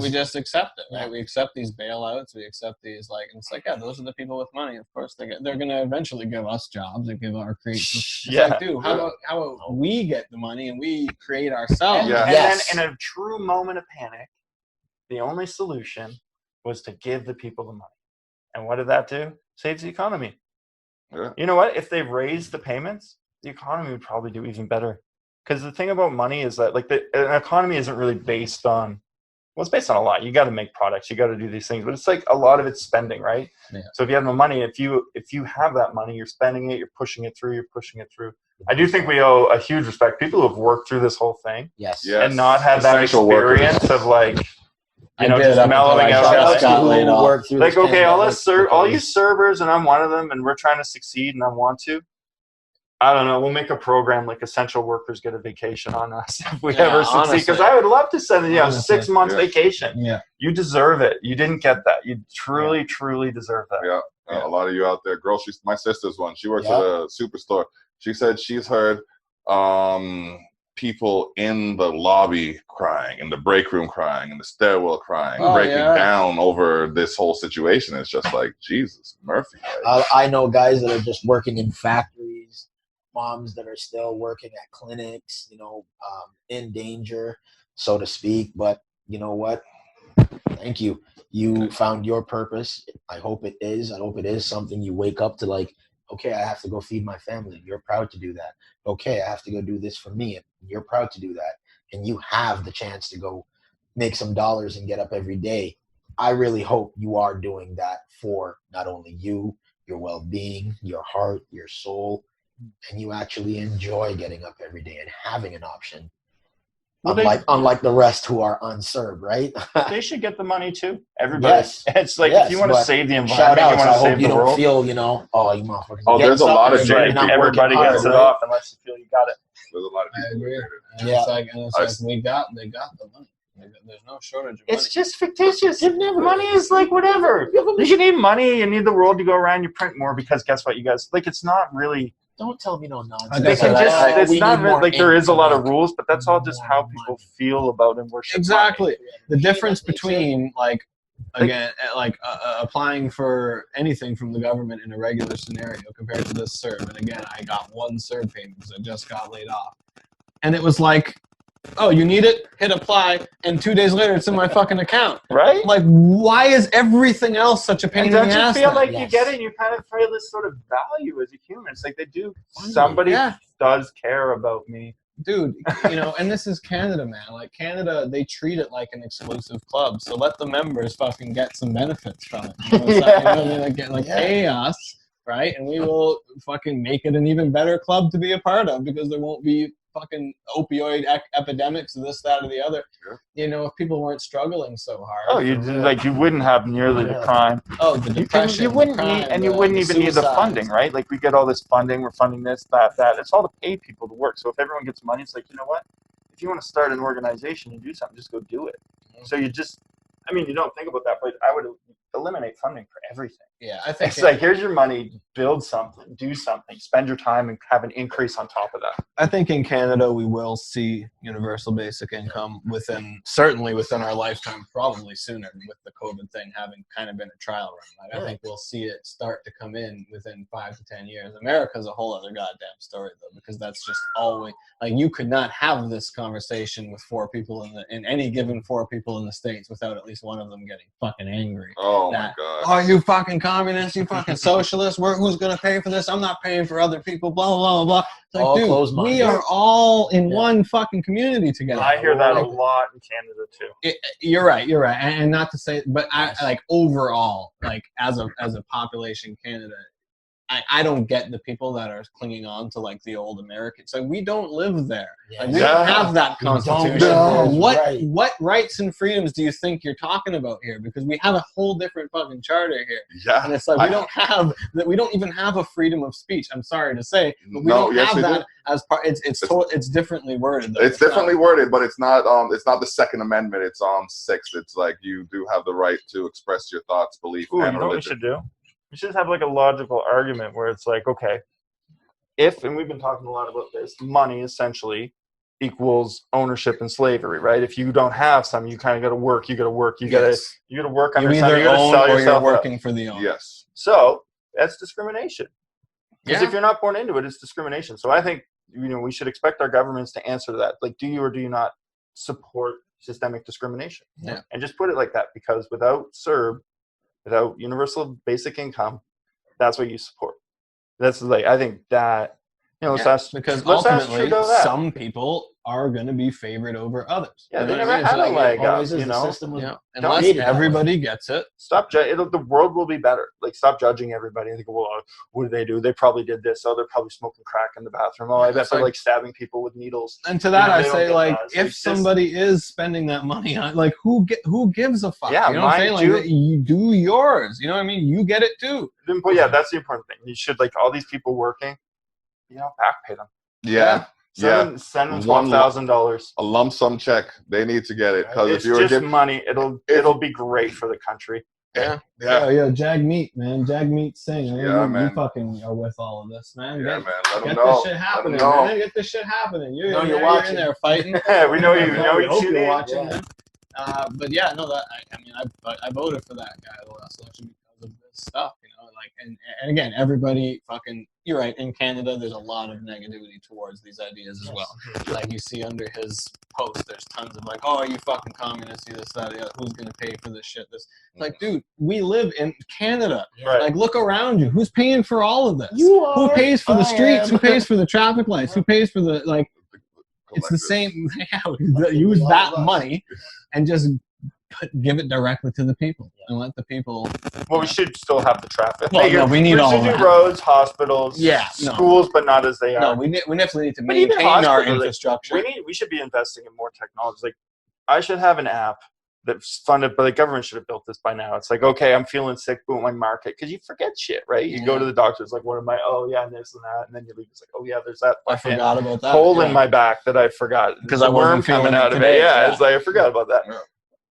F: just accept it, right? We accept these bailouts. We accept these and it's like, those are the people with money. Of course, they're going to eventually give us jobs and give our creations. Like, dude, how about we get the money and we create ourselves?
G: Yeah. And then in a true moment of panic, the only solution was to give the people the money. And what did that do? saves the economy.
C: Yeah.
G: You know what? If they raise the payments, the economy would probably do even better. Because the thing about money is that, like, an economy isn't really based on, well, it's based on a lot. You got to make products, you got to do these things, but it's like a lot of it's spending, right?
F: Yeah.
G: So if you have no money, if you have that money, you're spending it, you're pushing it through. I do think we owe a huge respect. People who have worked through this whole thing
D: Yes.
C: Yes.
G: and not had that
C: Essential workers.
G: experience of, like,
F: I
G: know,
F: did
G: just
F: up until
G: mellowing
F: I
G: out.
D: Shout out
F: just
D: to
F: got
D: who
F: laid off.
D: worked through
G: Like,
D: this
G: okay, all
D: pandemic
G: you servers, and I'm one of them, and we're trying to succeed, and I want to. I don't know. We'll make a program like essential workers get a vacation on us if we
F: Yeah,
G: ever succeed. Because
F: honestly.
G: I would love to send
F: Honestly.
G: 6 months
C: Yeah.
G: vacation.
F: Yeah.
G: You deserve it. You didn't get that. You truly, truly deserve that.
C: Yeah.
F: Yeah.
C: A lot of you out there, groceries. My sister's one. She works
D: Yeah.
C: at a superstore. She said she's heard people in the lobby crying, in the break room crying, in the stairwell crying,
F: Oh,
C: breaking
F: yeah.
C: down over this whole situation. It's just like, Jesus, Murphy.
D: I know guys that are just working in factories, moms that are still working at clinics, in danger, so to speak. But you know what? Thank you. You found your purpose. I hope it is. I hope it is something you wake up to, like, okay, I have to go feed my family. You're proud to do that. Okay, I have to go do this for me. You're proud to do that. And you have the chance to go make some dollars and get up every day. I really hope you are doing that for not only you, your well-being, your heart, your soul, and you actually enjoy getting up every day and having an option.
G: Well,
D: Unlike the rest who are unserved, right?
G: They should get the money too. Everybody.
D: Yes.
G: It's like,
D: Yes,
G: if you want to
D: but
G: save the
D: Shout
G: environment, you
D: out.
G: want
D: I
G: to
D: hope
G: save
D: you
G: the
D: don't
G: world.
D: feel, oh, you motherfuckers.
C: Oh, there's a lot of
D: you're not working
G: Everybody
D: hard,
G: gets it
D: right?
G: off unless you feel you got it.
C: There's a lot of
F: I
C: people.
F: agree. And
D: Yeah.
F: it's like they got the money. There's no shortage of money.
G: It's just fictitious. Money is like whatever. You need money. You need the world to go around. You print more because guess what, you guys? Like, it's not really.
D: Don't tell me no nonsense.
F: Like I
G: They
F: said,
G: can just. It's
D: we
G: not
D: need
G: really,
D: more
G: like, there
D: ink
G: is a
D: to
G: lot of
D: make
G: rules, but that's all just
D: more
G: how people
D: money.
G: feel about and worship.
F: Exactly. The difference
D: That's it.
F: between, like, again, applying for anything from the government in a regular scenario compared to this CERB. And again, I got one CERB payment because I just got laid off. And it was like, oh, you need it? Hit apply. And 2 days later, it's in my fucking account.
G: Right?
F: Like, why is everything else such a pain
G: And
F: in
G: don't
F: the
G: you
F: ass?
G: feel
F: then?
G: like you
D: Yes.
G: get it and you kind of feel this sort of value as a human? It's like they do. Somebody
F: Yeah.
G: does care about me.
F: Dude, and this is Canada, man. Like, Canada, they treat it like an exclusive club. So let the members fucking get some benefits from it. It's not, you know what I mean? Like, pay us, right? And we will fucking make it an even better club to be a part of because there won't be fucking opioid epidemics, this, that, or the other.
C: Sure.
F: If people weren't struggling so hard.
G: Oh, you wouldn't have nearly the crime.
F: Oh, the depression.
G: You wouldn't
F: the crime,
G: need, and you wouldn't
F: the
G: even need the
F: suicides.
G: funding, right? Like, we get all this funding, we're funding this, that. It's all to pay people to work. So if everyone gets money, it's like, you know what? If you want to start an organization and do something, just go do it. So you don't think about that, but I would eliminate funding for everything.
F: Yeah, I think
G: It's like, here's your money, build something, do something, spend your time, and have an increase on top of that.
F: I think in Canada we will see universal basic income certainly within our lifetime, probably sooner with the COVID thing having kind of been a trial run. Like, I think we'll see it start to come in within 5 to 10 years. America's a whole other goddamn story though, because that's just always like, you could not have this conversation with 4 people in any given 4 people in the States without at least one of them getting fucking angry.
C: Oh,
F: That,
C: my God.
F: oh, you fucking communist, you fucking socialist, who's going to pay for this? I'm not paying for other people, blah, blah, blah, blah. It's like,
D: All
F: dude,
D: closed
F: we
D: minded.
F: are all in one fucking community together.
G: I hear that a lot in Canada too.
F: You're right. And not to say, but I like overall, like as a population, Canada, I don't get the people that are clinging on to like the old Americans. Like, we don't live there. Like, we don't have that constitution.
D: know.
F: What rights and freedoms do you think you're talking about here? Because we have a whole different fucking charter here.
C: Yeah.
F: And it's like, we don't even have a freedom of speech. I'm sorry to say, but we don't
C: yes,
F: have
C: we
F: that
C: do.
F: as part. It's differently worded though.
C: It's differently worded, but it's not the Second Amendment. It's 6th. It's like, you do have the right to express your thoughts, belief,
G: Ooh,
C: and
G: you know what we
C: religion.
G: should do? We should have like a logical argument where it's like, okay, and we've been talking a lot about this, money essentially equals ownership and slavery, right? If you don't have some, you kind of got to work. You got to work. You got to work on
F: You
G: yourself.
F: either
G: You got to
F: own
G: sell
F: or
G: yourself
F: you're
G: up.
F: working for the owner.
C: Yes.
G: So that's discrimination. Because
F: Yeah.
G: if you're not born into it, it's discrimination. So I think we should expect our governments to answer that. Like, do you or do you not support systemic discrimination?
F: Yeah.
G: And just put it like that, because without CERB, without universal basic income, that's what you support. That's like, I think that, you know,
F: because
G: let's ask
F: ultimately
G: Trudeau that.
F: some people are going to be favored over others.
G: Yeah,
F: You
G: they
F: know
G: never
F: what I mean?
G: had
F: So,
G: a
F: like,
G: leg up,
D: always is
G: you
D: the
G: know.
D: system was
F: Unless
D: created that way.
F: everybody gets it.
G: Stop the world will be better. Like, stop judging everybody and think, well, what do? They probably did this. Oh, they're probably smoking crack in the bathroom. Oh, I bet they're like stabbing people with needles.
F: And to that,
G: You know,
F: I
G: they don't
F: say,
G: get
F: like,
G: that. It's
F: if
G: like,
F: somebody is spending that money on, like, who gives a fuck?
G: Yeah,
F: you know what I'm saying?
G: mind
F: Like, you do yours. You know what I mean? You get it too.
G: But yeah, that's the important thing. You should, like, all these people working, you know, back pay them.
C: Yeah.
G: Send them $12,000.
C: A lump sum check. They need to get it because
G: It's
C: if you were
G: just money. It'll be great for the country.
F: Yeah.
B: Yo, Jag Meat, man. Jag Meat Sing.
C: Yeah, man.
B: You fucking are with all of this, man.
C: Yeah, man. Let them
B: Get
C: know.
B: this shit happening,
C: Let 'em know.
B: man. Get this shit happening. You're
D: No,
B: in
D: you're
B: there,
D: watching.
B: You're in there fighting.
G: We know you.
B: We hope
G: tune
B: you're
G: in.
B: watching,
D: Yeah.
B: man. But yeah, no, that I mean, I voted for that guy the last election because of this stuff, you know. Like, and again, everybody fucking. You're right. In Canada, there's a lot of negativity towards these ideas as well. Like, you see under his post, there's tons of like, oh, you fucking communists, you this, that, the other. Who's gonna pay for this shit? This, like, dude, we live in Canada.
G: Right.
B: Like, look around you. Who's paying for all of this?
D: You are.
B: Who pays for the
D: I
B: streets?
D: am.
B: Who pays for the traffic lights? Who pays for the like? It's the same. Yeah, use that money and just give it directly to the people and let the people.
G: Well, we should still have the traffic.
B: Well, no, we need all
G: should do
B: that.
G: roads, hospitals,
B: Yeah, no.
G: schools, but not as they are.
B: No, we definitely need to
G: But even
B: maintain our
G: hospitals, like,
B: infrastructure.
G: we should be investing in more technology. Like, I should have an app that's funded, but the government should have built this by now. It's like, okay, I'm feeling sick, boom, I mark it, because you forget shit, right? You go to the doctor, it's like, what am I? Oh yeah, and this and that, and then you leave. It's like, oh yeah, there's that.
B: I forgot about that.
G: Hole in my back that I forgot
B: because
G: the
B: I wasn't
G: worm coming
B: feeling
G: out of
B: today.
G: it. Yeah, it's like I forgot about that.
C: Yeah.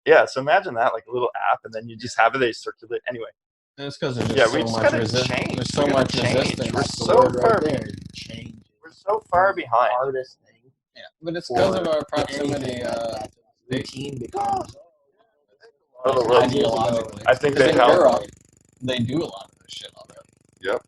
G: Yeah, so imagine that, like a little app, and then you just have it. They circulate anyway.
B: And it's because there's just
G: Yeah,
B: so
G: we just
B: much
G: gotta
B: resistance.
G: change.
B: There's so
G: We
B: much
G: gotta change.
B: resistance.
G: We're
D: That's the
G: so
D: word
G: far.
D: right there. Change.
G: We're so far behind.
D: Hardest thing.
B: Yeah, but it's because of our proximity.
D: Anything like that. Routine becomes.
B: Ideologically,
G: I think
B: because
G: they
B: in
G: help.
B: Europe, they do a lot of this shit already.
C: Yep.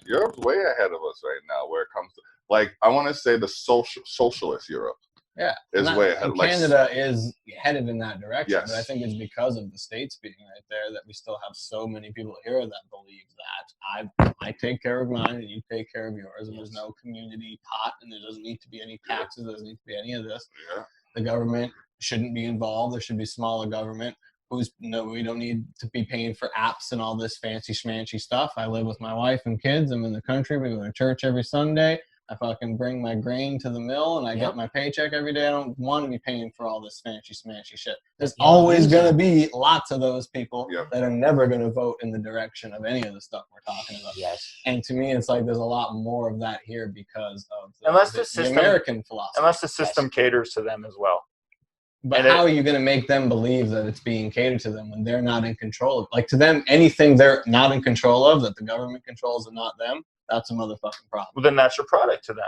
C: Europe's way ahead of us right now where it comes to, like, I want to say the socialist Europe.
B: Yeah,
C: Is way ahead.
B: And Canada is headed in that direction,
C: Yes.
B: but I think it's because of the states being right there that we still have so many people here that believe that I take care of mine and you take care of yours, and there's no community pot, and there doesn't need to be any taxes, there doesn't need to be any of this.
C: Yeah.
B: The government shouldn't be involved. There should be smaller government. We don't need to be paying for apps and all this fancy schmancy stuff. I live with my wife and kids. I'm in the country. We go to church every Sunday. I fucking bring my grain to the mill and I get my paycheck every day. I don't want to be paying for all this fancy schmancy shit. There's always going to be lots of those people that are never going to vote in the direction of any of the stuff we're talking about.
D: Yes.
B: And to me, it's like there's a lot more of that here because of the American philosophy.
G: Unless the system caters to them as well.
B: But how are you going to make them believe that it's being catered to them when they're not in control of? Like, to them, anything they're not in control of, that the government controls and not them, that's a motherfucking problem.
G: Well, then that's your product to them.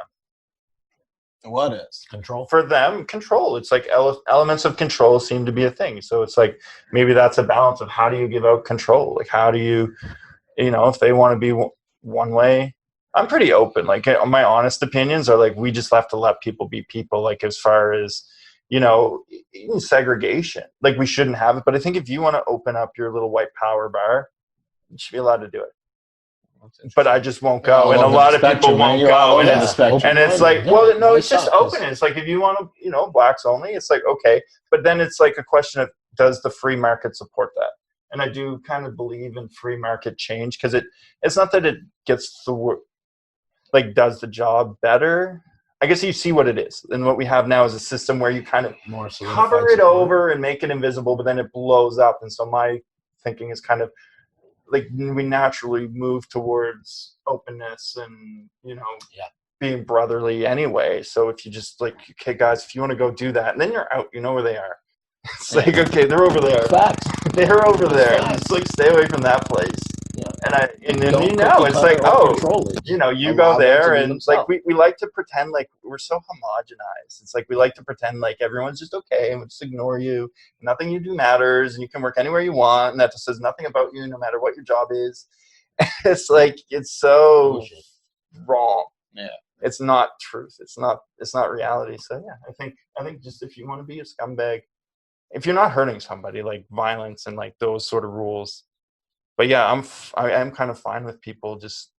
B: What is?
D: Control.
G: For them, control. It's like elements of control seem to be a thing. So it's like maybe that's a balance of how do you give out control? Like, how do you, if they want to be one way. I'm pretty open. Like, my honest opinions are like, we just have to let people be people. Like, as far as, even segregation, like, we shouldn't have it. But I think if you want to open up your little white power bar, you should be allowed to do it. But I just won't go, and a lot of people won't go, and it's like, well, no, it's just open. It's like, if you want to, blacks only, it's like, okay, but then it's like a question of, does the free market support that? And I do kind of believe in free market change, because it's not that it gets does the job better. I guess you see what it is, and what we have now is a system where you kind of cover it over and make it invisible, but then it blows up. And so my thinking is kind of like, we naturally move towards openness and being brotherly anyway. So if you just like, okay, guys, if you want to go do that, and then you're out, you know where they are. It's like, okay, they're over there.
D: Facts.
G: They're over there.
D: Facts.
G: Just like, stay away from that place.
D: Yeah.
G: And then it's like, you go there, and it's like, we like to pretend like we're so homogenized. It's like, we like to pretend like everyone's just okay, and we'll just ignore you. Nothing you do matters, and you can work anywhere you want, and that just says nothing about you, no matter what your job is. It's like, it's so wrong. Yeah. It's not truth. It's not reality. So yeah, I think just, if you want to be a scumbag, if you're not hurting somebody, like violence and like those sort of rules, But yeah, I am kind of fine with people just,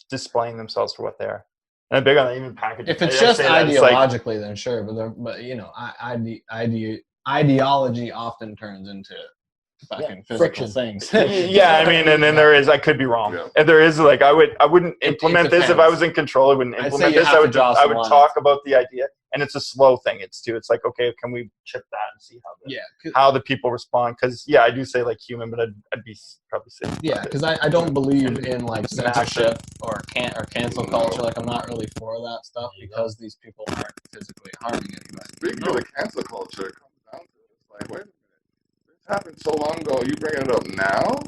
G: displaying themselves for what they are. And I'm big on even packaging.
F: If it's just ideologically, then sure. Ideology often turns into fucking physical
D: friction.
F: things.
G: Yeah, I mean, and then there is, I could be wrong.
C: Yeah.
G: And there is I wouldn't implement this if I
F: depends.
G: was in control. I wouldn't
F: I'd say
G: implement
F: you
G: this.
F: have
G: I
F: to
G: would
F: draw some lines.
G: talk about the idea, and it's a slow thing. It's like, okay, can we chip that and see how the people respond? Because I do say like human, but I'd be probably saying
F: because I don't believe in like censorship or cancel culture. Like I'm not really for that stuff because these people aren't physically harming anybody.
C: Speaking of the cancel culture, it comes down to it. It's like, wait a minute, this happened so long ago. You bringing it up now?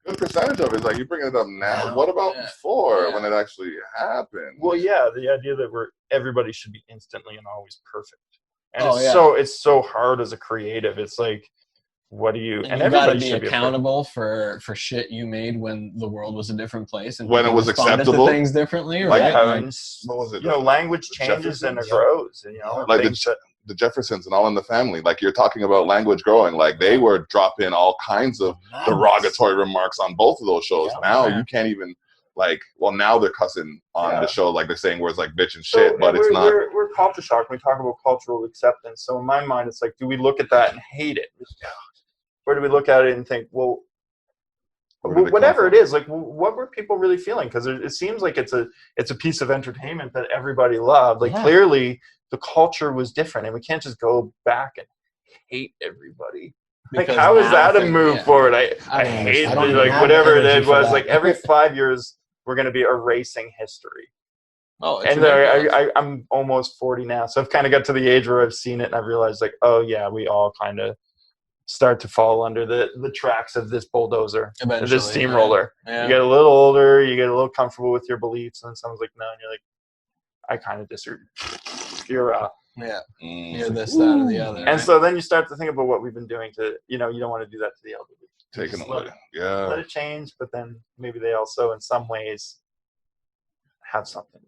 C: A good percentage of it is like you bringing it up now. What about before when it actually happened?
G: Well, the idea that everybody should be instantly and always perfect, and it's so hard as a creative. It's like, what do you? And
F: you got to
G: everybody
F: be
G: should
F: accountable for shit you made when the world was a different place and
C: when it was acceptable,
F: to things differently,
G: Like,
F: right?
C: what was it?
G: Language changes and it grows.
C: Like the Jeffersons and All in the Family. Like you're talking about language growing. Like they were dropping all kinds of derogatory remarks on both of those shows. Now you can't even now they're cussing on the show, like they're saying words like bitch and shit, but it's not.
G: We're culture shock when we talk about cultural acceptance. So in my mind, it's like, do we look at that and hate it? Or do we look at it and think, well, whatever it is, like, what were people really feeling? Because it seems like it's a piece of entertainment that everybody loved. Like clearly the culture was different, and we can't just go back and hate everybody. Like, how is that a move forward? I hate it. Like, whatever it was, like every 5 years we're going to be erasing history.
F: Oh,
G: and I'm almost 40 now, so I've kind of got to the age where I've seen it and I've realized, like, oh yeah, we all kind of start to fall under the tracks of this bulldozer, this steamroller. Yeah. You get a little older, you get a little comfortable with your beliefs, and someone's like, no, and you're like, I kind of disagree. You're
F: you're this, that, or the other.
G: And so then you start to think about what we've been doing to, you don't want to do that to the elderly.
C: Taking away.
G: Let it change, but then maybe they also, in some ways, have something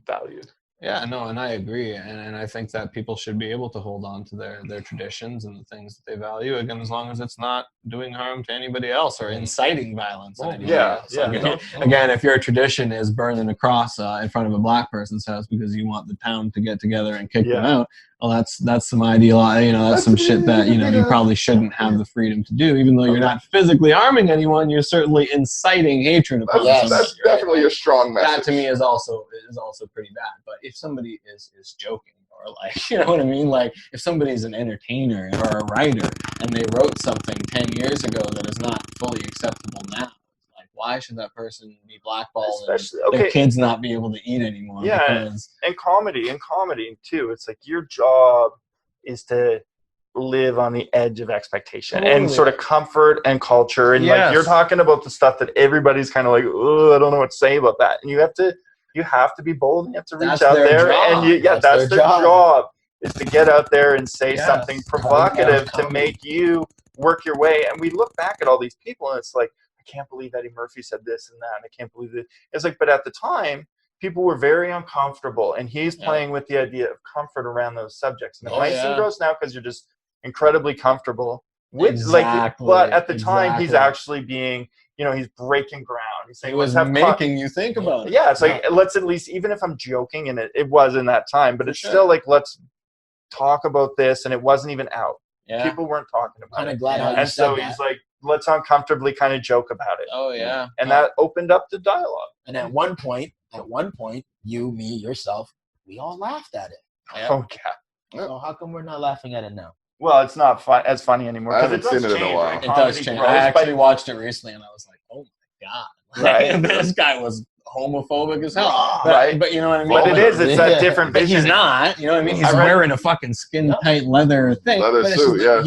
G: valued.
F: Yeah, no, and I agree, and I think that people should be able to hold on to their traditions and the things that they value, again, as long as it's not doing harm to anybody else or inciting violence. Again, if your tradition is burning a cross in front of a black person's house because you want the town to get together and kick them out, well, that's some ideology, that's some shit that you probably shouldn't have the freedom to do, even though you're not physically harming anyone. You're certainly inciting hatred upon somebody.
C: That's definitely a strong message.
F: That to me is also pretty bad. But if somebody is joking, or like, you know what I mean, like if somebody's an entertainer or a writer and they wrote something 10 years ago that is not fully acceptable now, like why should that person be blackballed and their kids not be able to eat anymore?
G: And comedy too, it's like your job is to live on the edge of expectation and sort of comfort and culture, and like you're talking about the stuff that everybody's kind of like, oh, I don't know what to say about that, and you have to be bold, and you have to reach out there, and that's their job is to get out there and say something provocative to make you work your way. And we look back at all these people, and it's like, I can't believe Eddie Murphy said this and that, and I can't believe it. It's like, but at the time, people were very uncomfortable, and he's playing with the idea of comfort around those subjects. And it might seem gross now because you're just incredibly comfortable with but at the time he's actually being, he's breaking ground. He's saying,
F: he was making you think about it.
G: Yeah, it's like, let's at least, even if I'm joking, and it was in that time, but it's still like, let's talk about this, and it wasn't even out. People weren't talking about it.
D: Glad how you
G: and
D: said
G: so
D: that.
G: he's like, let's uncomfortably kind of joke about it. And that opened up the dialogue.
D: And at one point, you, me, yourself, we all laughed at it.
G: Oh yeah.
D: So how come we're not laughing at it now?
G: Well, it's not as funny anymore.
C: I haven't seen it in a while.
F: It does change. I actually watched it recently, and I was like, oh my god,
G: right?
F: This guy was homophobic as hell,
G: right?
F: But you know what I mean.
G: But it's that different vision.
F: He's not. You know what I mean? He's wearing a fucking skin tight leather thing.
C: Leather suit.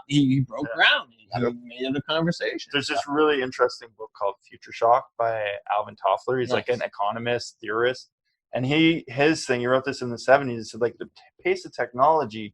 F: He broke ground. He made it a conversation.
G: There's this really interesting book called Future Shock by Alvin Toffler. He's like an economist, theorist, and he wrote this in the 70s. He said, like, the pace of technology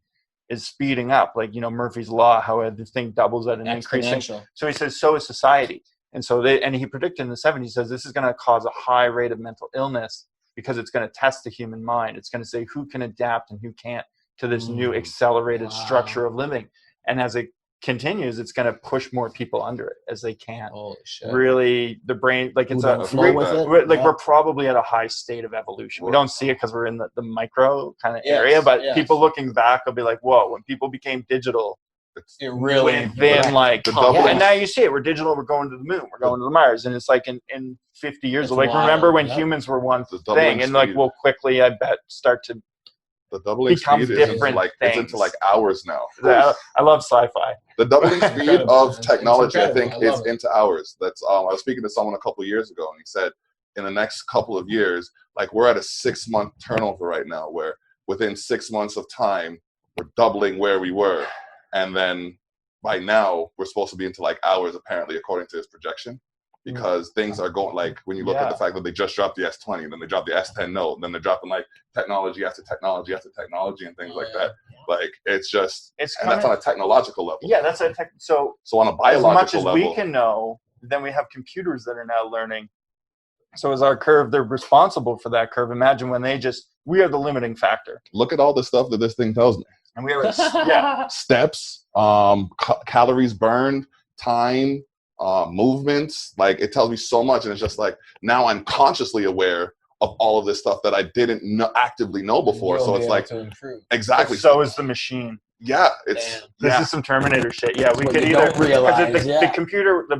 G: is speeding up, like, Murphy's Law, how this thing doubles at an increasing. So he says, so is society. And so he predicted in the 70s, he says, this is going to cause a high rate of mental illness because it's going to test the human mind. It's going to say who can adapt and who can't to this new accelerated structure of living. And as a continues, it's going to push more people under it as they can.
F: Holy shit.
G: Really, the brain, like it's a
D: flow with it.
G: we're probably at a high state of evolution. We don't see it because we're in the micro kind of area, but people looking back will be like, whoa, when people became digital,
F: it really
G: within like
C: the double
G: and now you see it, we're digital, we're going to the moon, we're going to the Mars, and it's like in 50 years,
F: It's
G: like
F: wild.
G: remember when humans were one
C: The doubling
G: thing, and like
C: speed.
G: we'll quickly, I bet, start to
C: The doubling
G: become
C: speed is into
G: different
C: like
G: things.
C: it's into like hours now.
G: I love sci-fi.
C: The doubling speed
F: Incredible.
C: of
F: It's
C: technology, I
F: incredible.
C: think,
F: I
C: is
F: love it.
C: into hours. That's I was speaking to someone a couple of years ago, and he said in the next couple of years, like we're at a 6-month turnover right now, where within 6 months of time, we're doubling where we were, and then by now we're supposed to be into like hours, apparently, according to his projection. Because things are going like when you look at the fact that they just dropped the S20, then they dropped the S10 Note, then they're dropping like technology after technology after technology and things like that. Like it's just, and that's on a technological level.
G: Yeah, that's a so
C: on a
G: as
C: biological
G: much as
C: level,
G: we can know, then we have computers that are now learning. So as our curve, they're responsible for that curve. Imagine when we are the limiting factor.
C: look at all the stuff that this thing tells me.
G: And we are,
C: Steps, calories burned, time, movements. Like it tells me so much, and it's just like now I'm consciously aware of all of this stuff that I didn't actively know before. So it's like
F: to improve.
C: exactly.
G: so is the machine.
C: Yeah, it's
G: This is some Terminator shit. Yeah, we could either
D: realize,
G: because the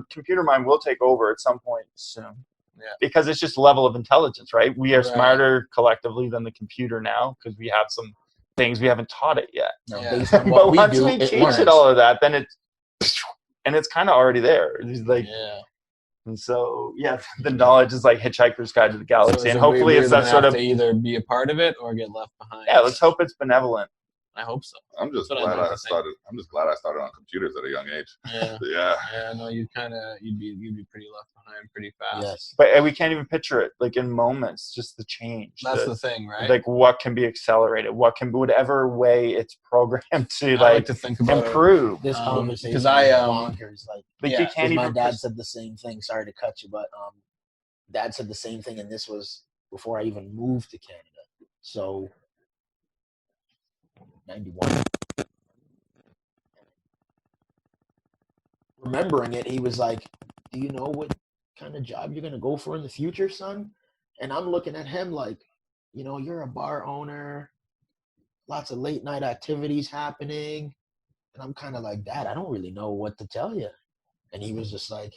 G: computer mind will take over at some point soon. Yeah. Because it's just level of intelligence, right? We are smarter collectively than the computer now because we have some things we haven't taught it yet.
D: No,
F: Yeah.
D: based on
G: But
D: what we
G: once
D: do,
G: we
D: it
G: teach
D: learns.
G: it all of that, then it's kind of already there. It's like, and so the knowledge is like Hitchhiker's Guide to the Galaxy, and hopefully it's that sort of
F: to either be a part of it or get left behind.
G: Yeah, let's hope it's benevolent.
F: I hope so.
C: I'm just glad I started. I'm just glad I started on computers at a young age.
F: Yeah.
C: Yeah.
F: No, you'd be pretty left behind pretty fast.
D: Yes.
G: But we can't even picture it like in moments. Just the change.
F: That's the thing, right?
G: Like what can be accelerated? What can whatever way it's programmed to
F: I like to think about
G: improve.
D: This conversation
F: because I
D: bonkers. Like
G: you can't even.
D: My dad said the same thing. Sorry to cut you, but Dad said the same thing, and this was before I even moved to Canada. So 91. Remembering it, he was like, "Do you know what kind of job you're gonna go for in the future, son?" And I'm looking at him like, you're a bar owner, lots of late night activities happening, and I'm kind of like, "Dad, I don't really know what to tell you." And he was just like,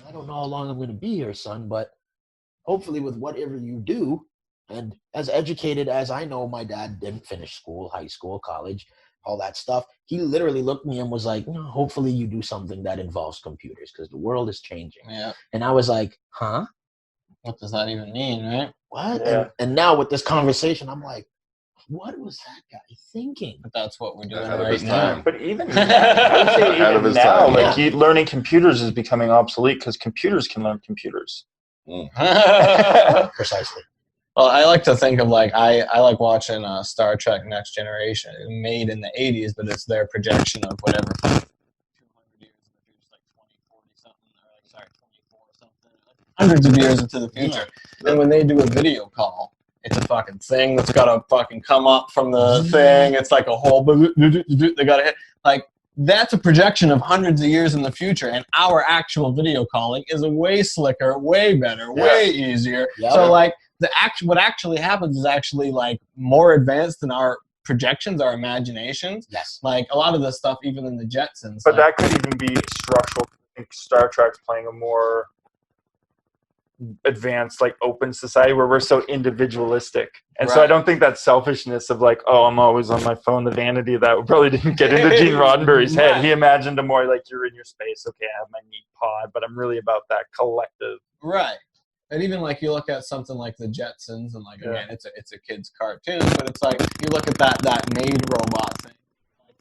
D: "I don't know how long I'm gonna be here, son, but hopefully with whatever you do." And as educated as I know, my dad didn't finish school, high school, college, all that stuff. He literally looked at me and was like, hopefully you do something that involves computers because the world is changing.
F: Yeah.
D: And I was like, huh?
F: What does that even mean, right?
D: What?
G: Yeah.
D: And now with this conversation, I'm like, what was that guy thinking?
F: But that's what we're doing
C: Ahead of
F: right
C: his
F: now.
C: time.
G: But even I would say
C: Ahead of
G: even
C: his
G: now,
C: time.
G: like learning computers is becoming obsolete because computers can learn computers.
D: Precisely.
F: Well, I like to think of like I like watching Star Trek Next Generation. It was made in the 80s, but it's their projection of whatever 200 years in the future, like 20, 40 something, or like, sorry, 24 something, hundreds of years into the future. And when they do a video call, it's a fucking thing that's got to fucking come up from the thing. It's like a whole they got to hit like. That's a projection of hundreds of years in the future, and our actual video calling is a way slicker, way better, way easier.
D: Yep.
F: So like what actually happens is actually like more advanced than our projections, our imaginations.
D: Yes.
F: Like a lot of the stuff, even in the Jetsons.
G: But
F: like,
G: that could even be structural. I think Star Trek's playing a more advanced, like open society where we're so individualistic. And so I don't think that selfishness of like, oh, I'm always on my phone, the vanity of that probably didn't get into Gene Roddenberry's head.
F: Right.
G: He imagined a more like you're in your space. Okay, I have my neat pod, but I'm really about that collective.
F: Right. And even like you look at something like the Jetsons, and like again, it's a kid's cartoon, but it's like you look at that maid robot thing.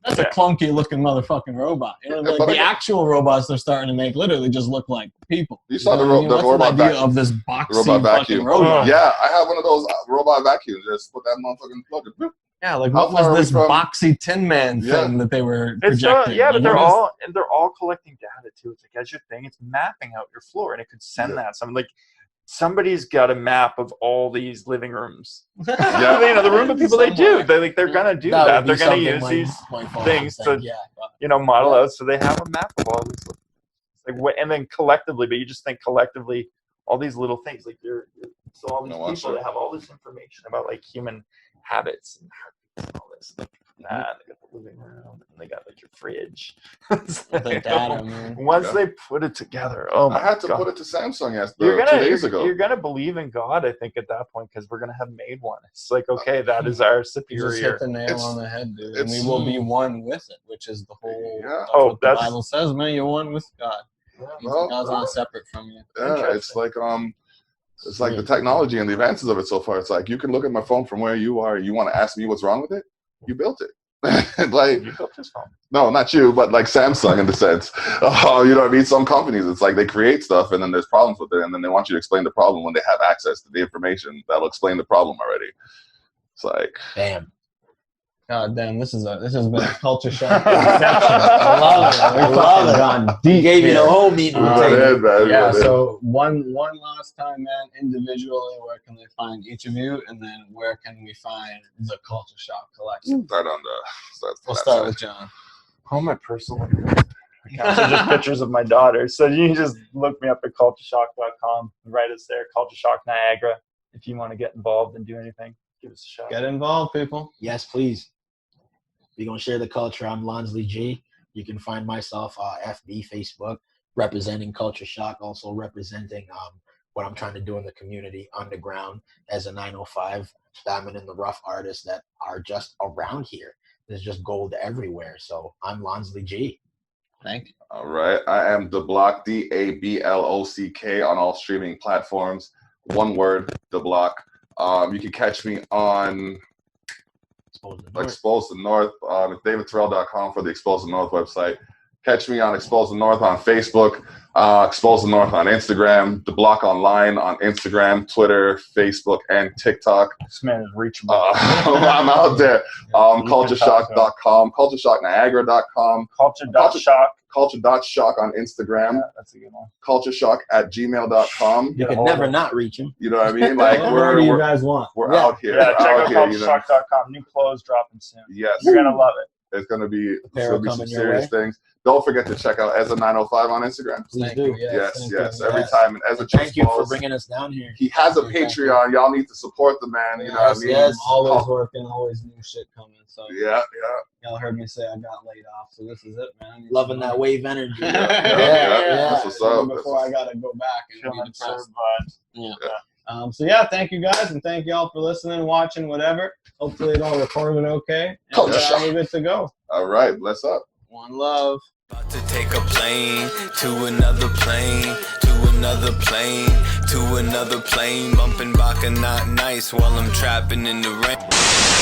F: That's a clunky looking motherfucking robot. You know, like the actual robots they're starting to make literally just look like people.
C: You saw the
F: What's
C: robot
F: the idea
C: vacuum.
F: of this boxy
C: Robot
F: fucking
C: vacuum.
F: robot?
C: Yeah, I have one of those robot vacuums. Just put that motherfucking plug in.
F: Yeah, like
C: How
F: what
C: far are
F: was this
C: we from-
F: boxy Tin Man thing that they were
G: It's
F: projecting?
G: but
F: Like,
G: they're
F: what
G: all collecting data too. It's like as your thing, it's mapping out your floor, and it could send that. Something like somebody's got a map of all these living rooms.
C: Yeah.
G: You know, the room of people they do. They're gonna do that. They're gonna use these things to model out. So they have a map of all these. And then collectively, but you just think collectively, all these little things so all these people that have all this information about like human habits and heartbeats and all this. Like, they got the living room and they got like your fridge.
F: The data, man.
G: Once they put it together, oh my
C: I had to
G: God.
C: put it to Samsung
G: 2
C: days ago.
G: You're gonna believe in God, I think, at that point, because we're gonna have made one. It's like, okay, that is our
F: You
G: superior.
F: just hit the nail on the head, dude. And we will be one with it, which is the whole.
C: Yeah.
F: What the Bible says, man. You're one with God.
C: Well,
F: God's not separate from you.
C: yeah, it's like the technology and the advances of it so far. It's like you can look at my phone from where you are. You want to ask me what's wrong with it? You built it. Like,
G: You built this phone.
C: no, not you, but like Samsung in the sense. Oh, you know what I mean? Some companies, it's like they create stuff and then there's problems with it, and then they want you to explain the problem when they have access to the information that'll explain the problem already. It's like,
D: Damn.
F: God damn, this has been a culture shock exception. I love it.
D: I love it.
F: Gone deep.
D: Gave you
F: here.
D: the whole meeting table.
F: Yeah, so one last time, man, individually, where can they find each of you? And then where can we find the Culture Shock collection? We'll start with John.
G: All my personal accounts are just pictures of my daughter. So you can just look me up at cultureshock.com. Write us there, Culture Shock Niagara. If you want to get involved and do anything, give us a shot.
F: Get involved, people.
D: Yes, please. We're going to share the culture. I'm Lonsley G. You can find myself FB, Facebook, representing Culture Shock, also representing what I'm trying to do in the community underground as a 905 diamond in the rough artists that are just around here. There's just gold everywhere. So I'm Lonsley G.
F: Thank you.
C: all right. I am DeBlock, DABLOCK on all streaming platforms. One word, DeBlock. You can catch me on Expose the North. It's davidterrell.com for the Expose the North website. Catch me on Expose the North on Facebook, Expose the North on Instagram, DeBlock Online on Instagram, Twitter, Facebook, and TikTok.
G: This man is reachable.
C: I'm out there. Cultureshock.com, cultureshockniagara.com,
G: Culture.shock.
C: culture.shock on Instagram,
G: Yeah, that's a good one.
C: cultureshock@gmail.com.
D: You can never not reach him.
C: You know what I mean? Like
F: What do you
C: we're
F: guys want?
C: out here.
G: Yeah,
C: We're
G: check
C: out
G: out
C: here, you know.
G: cultureshock.com. New clothes dropping soon.
C: Yes.
G: You're going to love it.
C: It's gonna be
D: Apparel
C: some
D: coming your
C: serious things. Don't forget to check out Ezza 905 on Instagram.
D: Please
F: Thank
D: do.
F: you.
C: Yes,
F: Thank you.
C: every
D: Yes.
C: time. And Ezza
D: And thank you for
C: posts.
D: bringing us down here.
C: He has a
F: Thank you.
C: Patreon. Y'all need to support the man. You know what I mean?
D: Yes.
F: Always working, always new shit coming. So
C: Yeah.
F: y'all heard me say I got laid off, so this is it, man.
D: Loving that wave energy.
C: Yeah.
D: yeah.
C: That's what's up.
F: Before I gotta go back and be
G: Feeling
F: depressed.
G: served vibes.
F: Yeah. So yeah, thank you guys, and thank y'all for listening, watching, whatever. Hopefully it all recorded okay. And
C: Culture Shock.
F: we're good to go.
C: All right. Bless up.
F: One love.
A: About to take a plane to another plane, to another plane, to another plane, bumping back and not nice while I'm trapping in the rain.